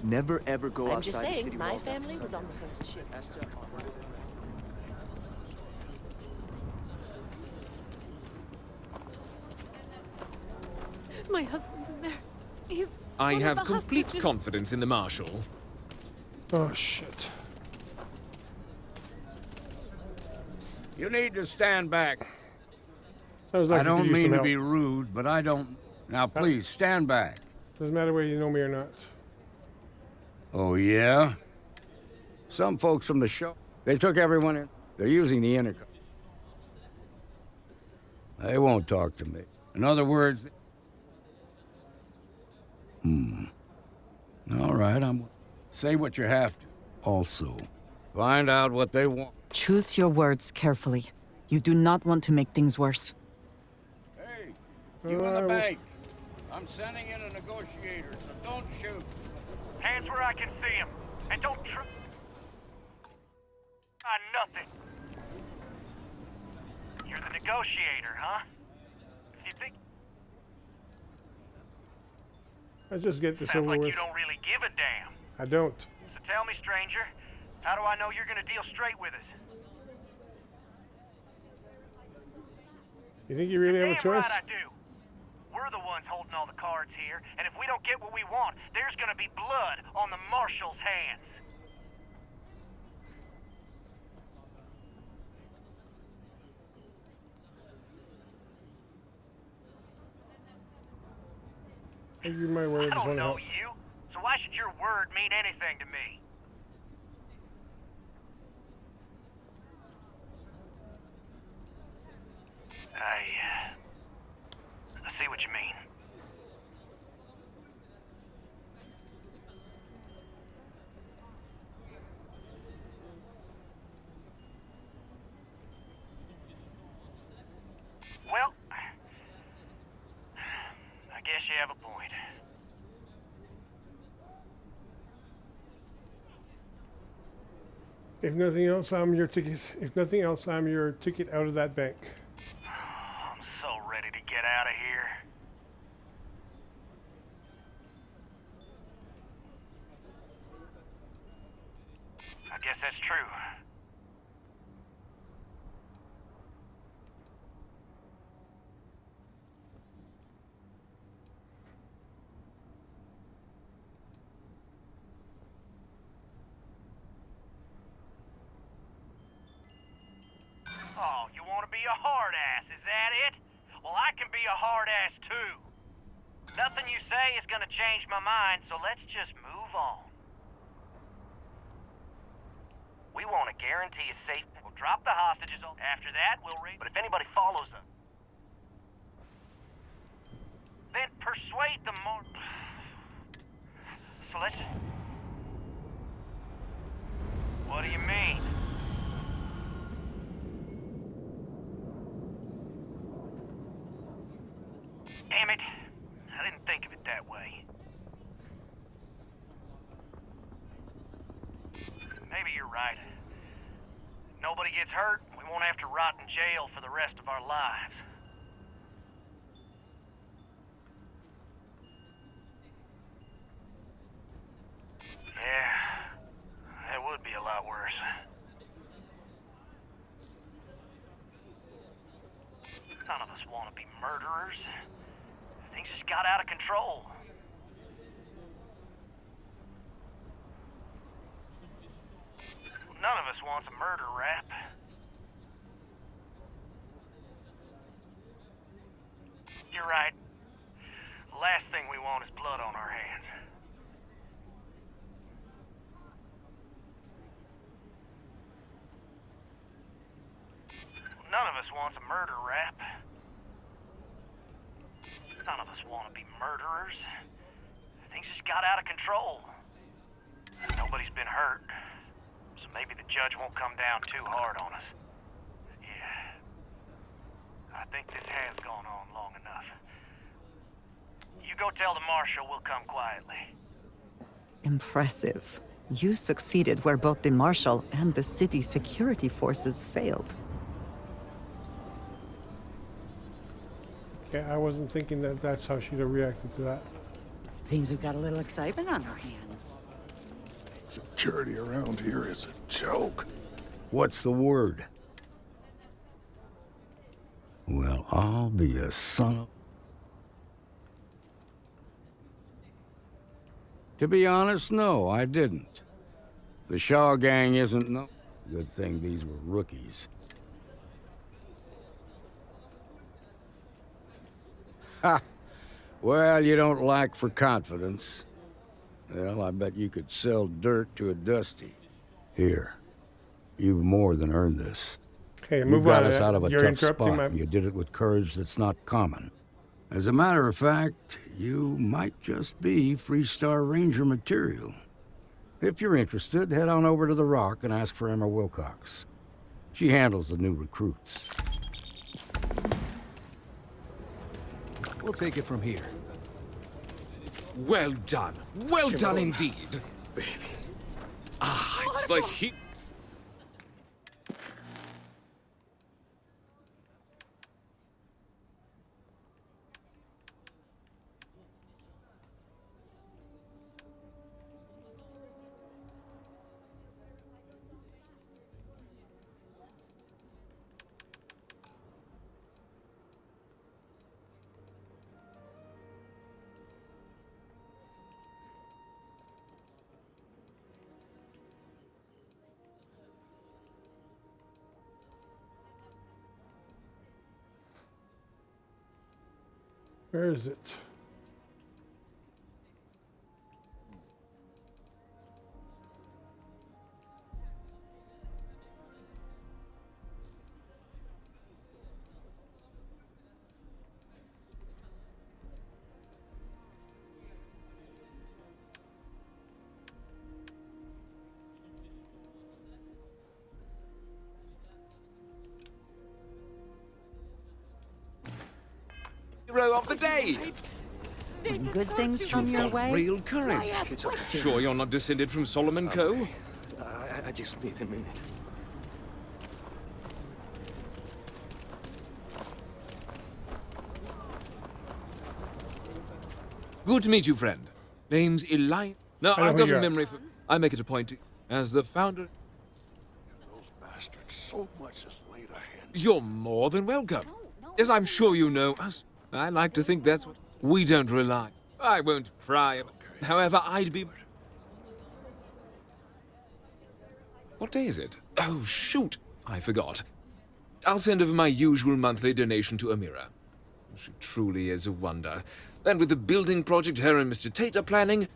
S4: Never ever go
S3: I'm
S4: outside
S3: just
S4: the
S3: saying,
S4: city
S3: my
S4: walls after
S3: family was on
S4: sundown.
S3: the first ship. My husband's in there. He's
S25: I
S3: one of
S25: have
S3: the
S25: complete
S3: hostages.
S25: confidence in the Marshal.
S1: Oh, shit.
S26: You need to stand back.
S1: Sounds like
S26: I
S1: you could
S26: don't
S1: use
S26: mean
S1: some
S26: to
S1: help.
S26: be rude, but I don't... Now, please, stand back.
S1: Doesn't matter whether you know me or not.
S26: Oh, yeah? Some folks from the show, they took everyone in. They're using the intercom. They won't talk to me. In other words... All right, say what you have to. Also, find out what they want.
S12: Choose your words carefully. You do not want to make things worse.
S26: Hey, you in the bank. I'm sending in a negotiator, so don't shoot.
S27: Hands where I can see him. And don't try nothing. You're the negotiator, huh? If you think...
S1: I just get this
S27: Sounds
S1: over
S27: like
S1: with.
S27: you don't really give a damn.
S1: I don't.
S27: So tell me, stranger, how do I know you're gonna deal straight with us?
S1: You think you really have a
S27: Damn
S1: choice?
S27: right I do. We're the ones holding all the cards here, and if we don't get what we want, there's gonna be blood on the Marshal's hands.
S1: You might want
S27: I
S1: to just
S27: don't
S1: want to
S27: know
S1: help.
S27: you, so why should your word mean anything to me? I see what you mean. guess you have a point.
S1: If nothing else, I'm your ticket. If nothing else, I'm your ticket out of that bank.
S27: I'm so ready to get out of here. I guess that's true. Oh, you want to be a hard ass, is that it? Well, I can be a hard ass too. Nothing you say is gonna change my mind, so let's just move on. We want to guarantee a safe. We'll drop the hostages. After that, we'll raid. But if anybody follows us, then persuade them more. So let's just. What do you mean? Damn it. I didn't think of it that way. Maybe you're right. Nobody gets hurt, we won't have to rot in jail for the rest of our lives. Yeah, that would be a lot worse. None of us want to be murderers. Things just got out of control. None of us wants a murder rap. You're right. The last thing we want is blood on our hands. None of us wants a murder rap. None of us want to be murderers. Things just got out of control. Nobody's been hurt. So maybe the judge won't come down too hard on us. Yeah. I think this has gone on long enough. You go tell the marshal we'll come quietly.
S12: Impressive. You succeeded where both the marshal and the city security forces failed.
S1: Yeah, I wasn't thinking that that's how she'd have reacted to that.
S20: Seems we've got a little excitement on our hands.
S2: Security around here is a joke.
S26: What's the word? Well, I'll be a son of... To be honest, no, I didn't. The Shaw gang isn't no... Good thing these were rookies. Ha! Well, you don't lack for confidence. Well, I bet you could sell dirt to a Dusty. Here, you've more than earned this.
S1: Okay, move
S26: you got
S1: on.
S26: us out of a
S1: You're
S26: tough
S1: interrupting
S26: spot.
S1: my...
S26: You did it with courage that's not common. As a matter of fact, you might just be Freestar Ranger material. If you're interested, head on over to the Rock and ask for Emma Wilcox. She handles the new recruits.
S10: We'll take it from here. Well done. Well done indeed, baby. Ah, it's the heat.
S1: Where is it?
S10: Hero of the day.
S20: When good things come your way,
S10: real courage. Sure you're not descended from Solomon Coe?
S5: I just need a minute.
S10: Good to meet you, friend. Name's Eli. Now, I've got a memory for... I make it a point to... As the founder...
S2: Those bastards, so much is laid ahead.
S10: You're more than welcome. As I'm sure you know us. I like to think that's what... We don't rely. I won't pry. However, I'd be... What day is it? Oh, shoot. I forgot. I'll send over my usual monthly donation to Amira. She truly is a wonder. And with the building project her and Mr. Tate are planning,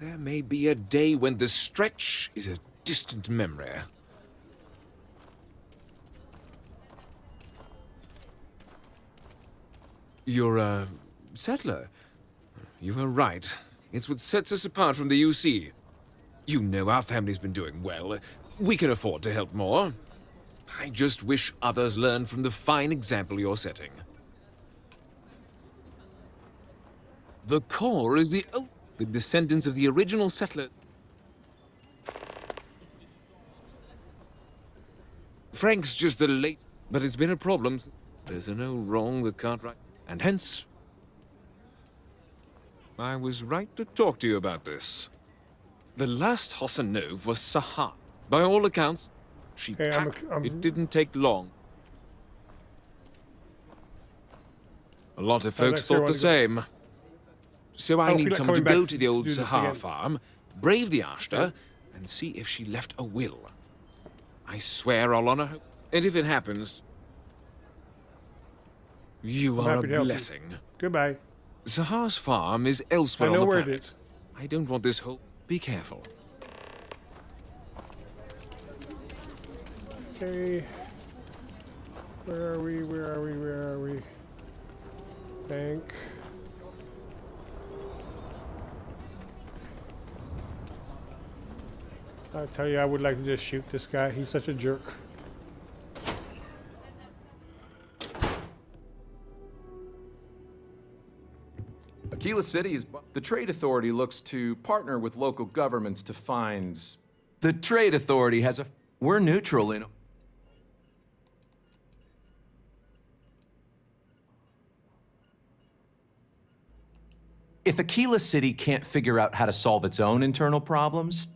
S10: there may be a day when the stretch is a distant memory. You're a settler. You were right. It's what sets us apart from the UC. You know our family's been doing well. We can afford to help more. I just wish others learned from the fine example you're setting. The core is the descendants of the original settler. Frank's just the late, but it's been a problem. There's no wrong that can't right, and hence, I was right to talk to you about this. The last Hossanov was Sahar. By all accounts, she packed. It didn't take long. A lot of folks thought the same. So I need someone to go to the old Sahar farm, brave the Ashta, and see if she left a will. I swear I'll honor her. And if it happens, you are a blessing.
S1: Goodbye.
S10: Sahar's farm is elsewhere on the planet.
S1: I know where it is.
S10: I don't want this whole... Be careful.
S1: Okay. Where are we? Where are we? Where are we? Bank. I tell you, I would like to just shoot this guy. He's such a jerk.
S14: Aquila City is... The Trade Authority looks to partner with local governments to find... The Trade Authority has a... We're neutral in... If Aquila City can't figure out how to solve its own internal problems,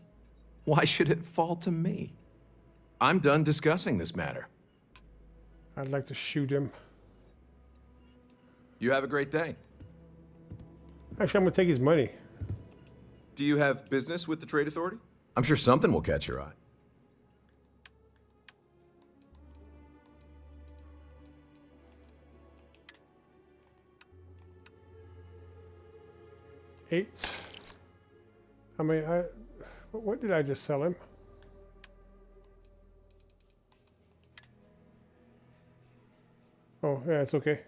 S14: why should it fall to me? I'm done discussing this matter.
S1: I'd like to shoot him.
S14: You have a great day.
S1: Actually, I'm gonna take his money.
S14: Do you have business with the Trade Authority? I'm sure something will catch your eye.
S1: $8. I mean, what did I just sell him? Oh, yeah, it's okay.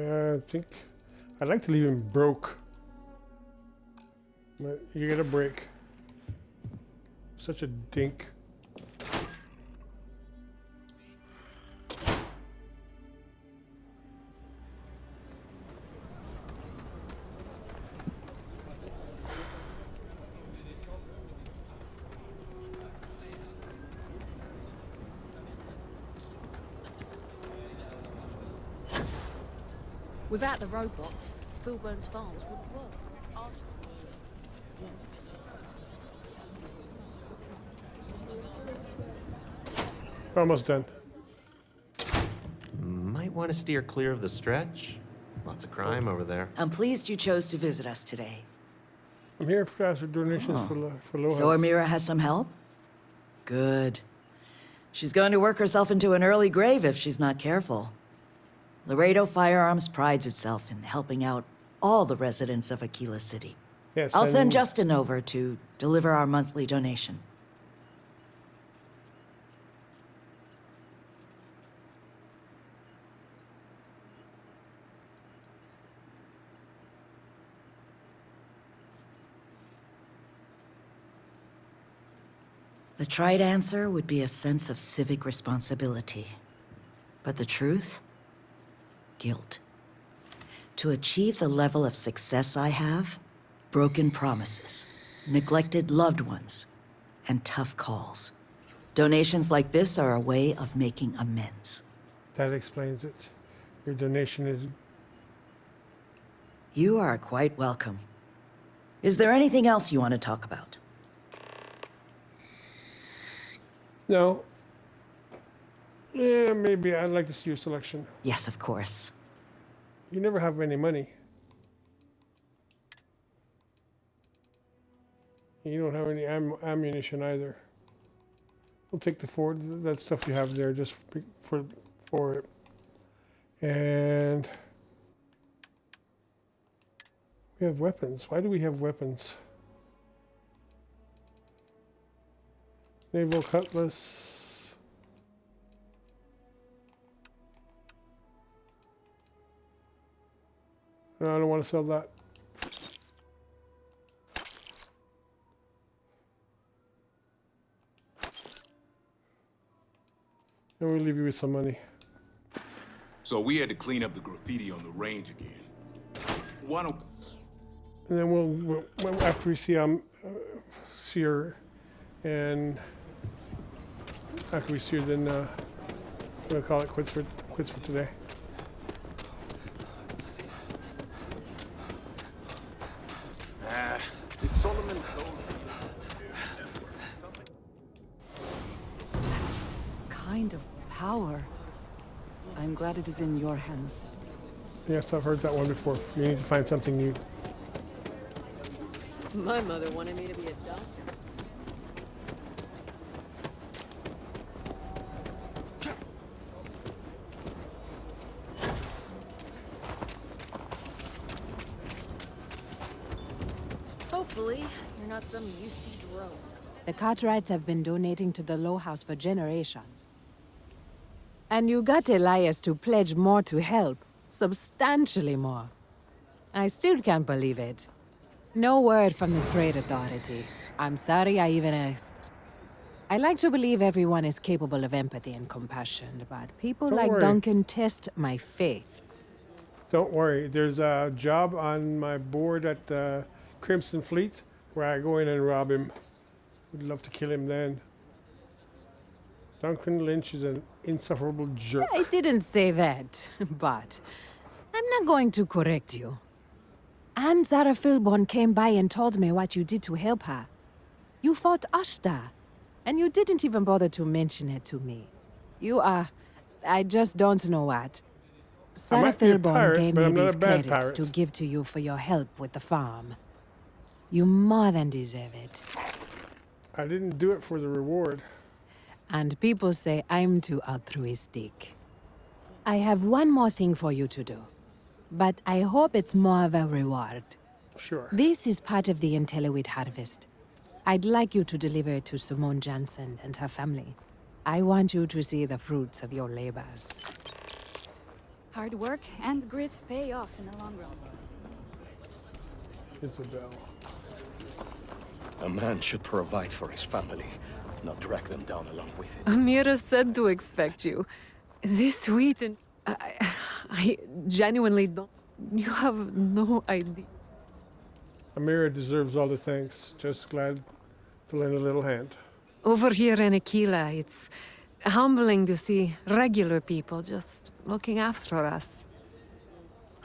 S1: I think I'd like to leave him broke. But you get a break. Such a dink.
S3: Without the robots, Philburn's farms would work.
S1: Almost done.
S13: Might want to steer clear of the stretch. Lots of crime over there.
S20: I'm pleased you chose to visit us today.
S1: I'm here to ask for donations for low.
S20: So Amira has some help? Good. She's going to work herself into an early grave if she's not careful. Laredo Firearms prides itself in helping out all the residents of Aquila City.
S1: Yeah,
S20: I'll send Justin over to deliver our monthly donation. The trite answer would be a sense of civic responsibility. But the truth? Guilt. To achieve the level of success I have, broken promises, neglected loved ones, and tough calls. Donations like this are a way of making amends.
S1: That explains it. Your donation is...
S20: You are quite welcome. Is there anything else you want to talk about?
S1: No. Yeah, maybe I'd like to see your selection.
S20: Yes, of course.
S1: You never have any money. You don't have any ammunition either. We'll take that stuff you have there just for it. And we have weapons. Why do we have weapons? Naval cutlass. No, I don't want to sell that. And we'll leave you with some money.
S2: So we had to clean up the graffiti on the range again. Why don't...
S1: And then we'll after we see her, and after we see her, then we'll call it quits for today.
S15: Is Solomon
S12: Kind of power. I'm glad it is in your hands.
S1: Yes, I've heard that one before. You need to find something new.
S3: My mother wanted me to be a doctor. Hopefully, you're not some UC drone.
S11: The Cartwrights have been donating to the Low House for generations. And you got Elias to pledge more to help. Substantially more. I still can't believe it. No word from the Trade Authority. I'm sorry I even asked. I like to believe everyone is capable of empathy and compassion, but people
S1: Don't
S11: like
S1: worry.
S11: Duncan test my faith.
S1: Don't worry. There's a job on my board at the Crimson Fleet where I go in and rob him. Would love to kill him then. Duncan Lynch is an insufferable jerk.
S11: I didn't say that, but I'm not going to correct you. Anne Zara Philborn came by and told me what you did to help her. You fought Ashta, and you didn't even bother to mention it to me. You are... I just don't know what. Sarah
S1: might be a
S11: Philborn
S1: pirate,
S11: gave
S1: but
S11: me
S1: I'm not
S11: these
S1: a bad
S11: credits
S1: pirate.
S11: to give to you for your help with the farm. You more than deserve it.
S1: I didn't do it for the reward.
S11: And people say I'm too altruistic. I have one more thing for you to do. But I hope it's more of a reward.
S1: Sure.
S11: This is part of the Intelliwit harvest. I'd like you to deliver it to Simone Jansen and her family. I want you to see the fruits of your labors.
S6: Hard work and grit pay off in the long run.
S1: Isabel.
S5: A man should provide for his family, not drag them down along with it.
S6: Amira said to expect you. This sweet and... I genuinely don't... You have no idea.
S1: Amira deserves all the thanks. Just glad to lend a little hand.
S6: Over here in Aquila, it's humbling to see regular people just looking after us.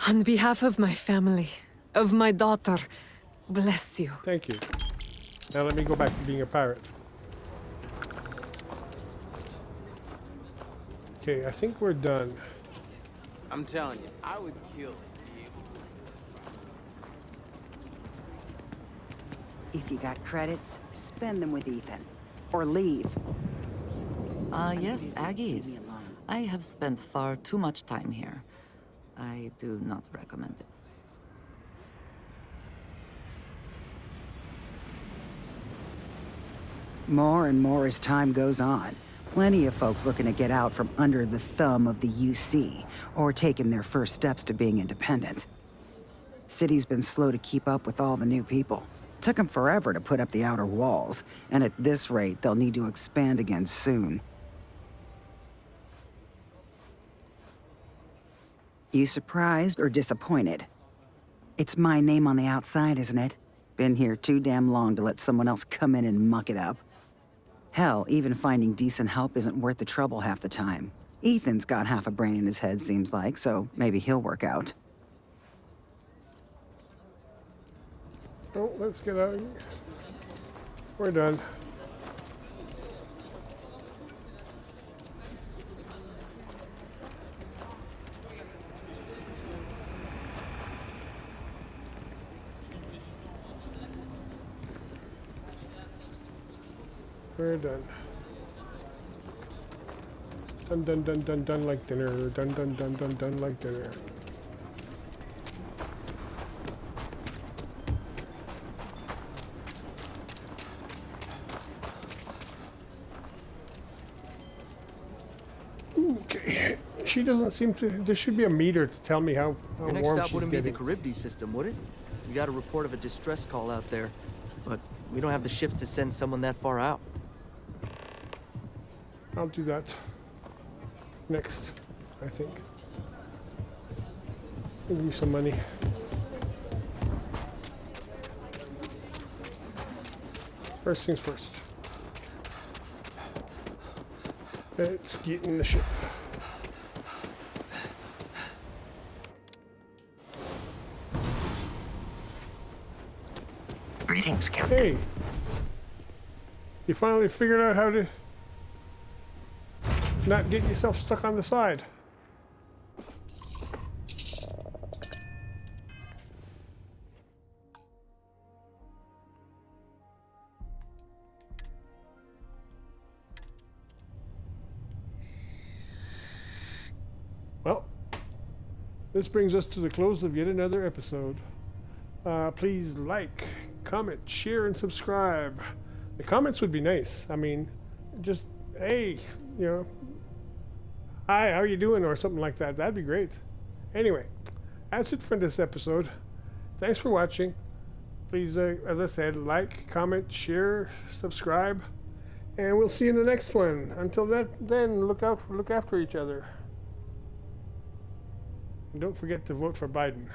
S6: On behalf of my family, of my daughter, bless you.
S1: Thank you. Now let me go back to being a pirate. Okay, I think we're done.
S8: I'm telling you, I would kill you.
S16: If you got credits, spend them with Ethan. Or leave.
S12: Yes, Aggies. I have spent far too much time here. I do not recommend it.
S16: More and more as time goes on. Plenty of folks looking to get out from under the thumb of the UC, or taking their first steps to being independent. City's been slow to keep up with all the new people. Took them forever to put up the outer walls, and at this rate, they'll need to expand again soon. You surprised or disappointed? It's my name on the outside, isn't it? Been here too damn long to let someone else come in and muck it up. Hell, even finding decent help isn't worth the trouble half the time. Ethan's got half a brain in his head, seems like, so maybe he'll work out.
S1: Oh, let's get out. We're done. We're done. Done, done, done, done, done like dinner. Done, done, done, done, done like dinner. Okay. She doesn't seem to. There should be a meter to tell me how
S4: Your next
S1: warm
S4: stop
S1: she's
S4: wouldn't be the
S1: getting.
S4: Charybdis system, would it? We got a report of a distress call out there, but we don't have the shift to send someone that far out.
S1: I'll do that next, I think. Give me some money. First things first. Let's get in the ship.
S9: Greetings, Captain.
S1: Hey, you finally figured out how to not get yourself stuck on the side. Well, this brings us to the close of yet another episode. Please like, comment, share, and subscribe. The comments would be nice. I mean, just, hey, you know, hi, how you doing, or something like that. That'd be great. Anyway, that's it for this episode. Thanks for watching. Please, as I said, like, comment, share, subscribe, and we'll see you in the next one. Until then, look after each other. And don't forget to vote for Biden.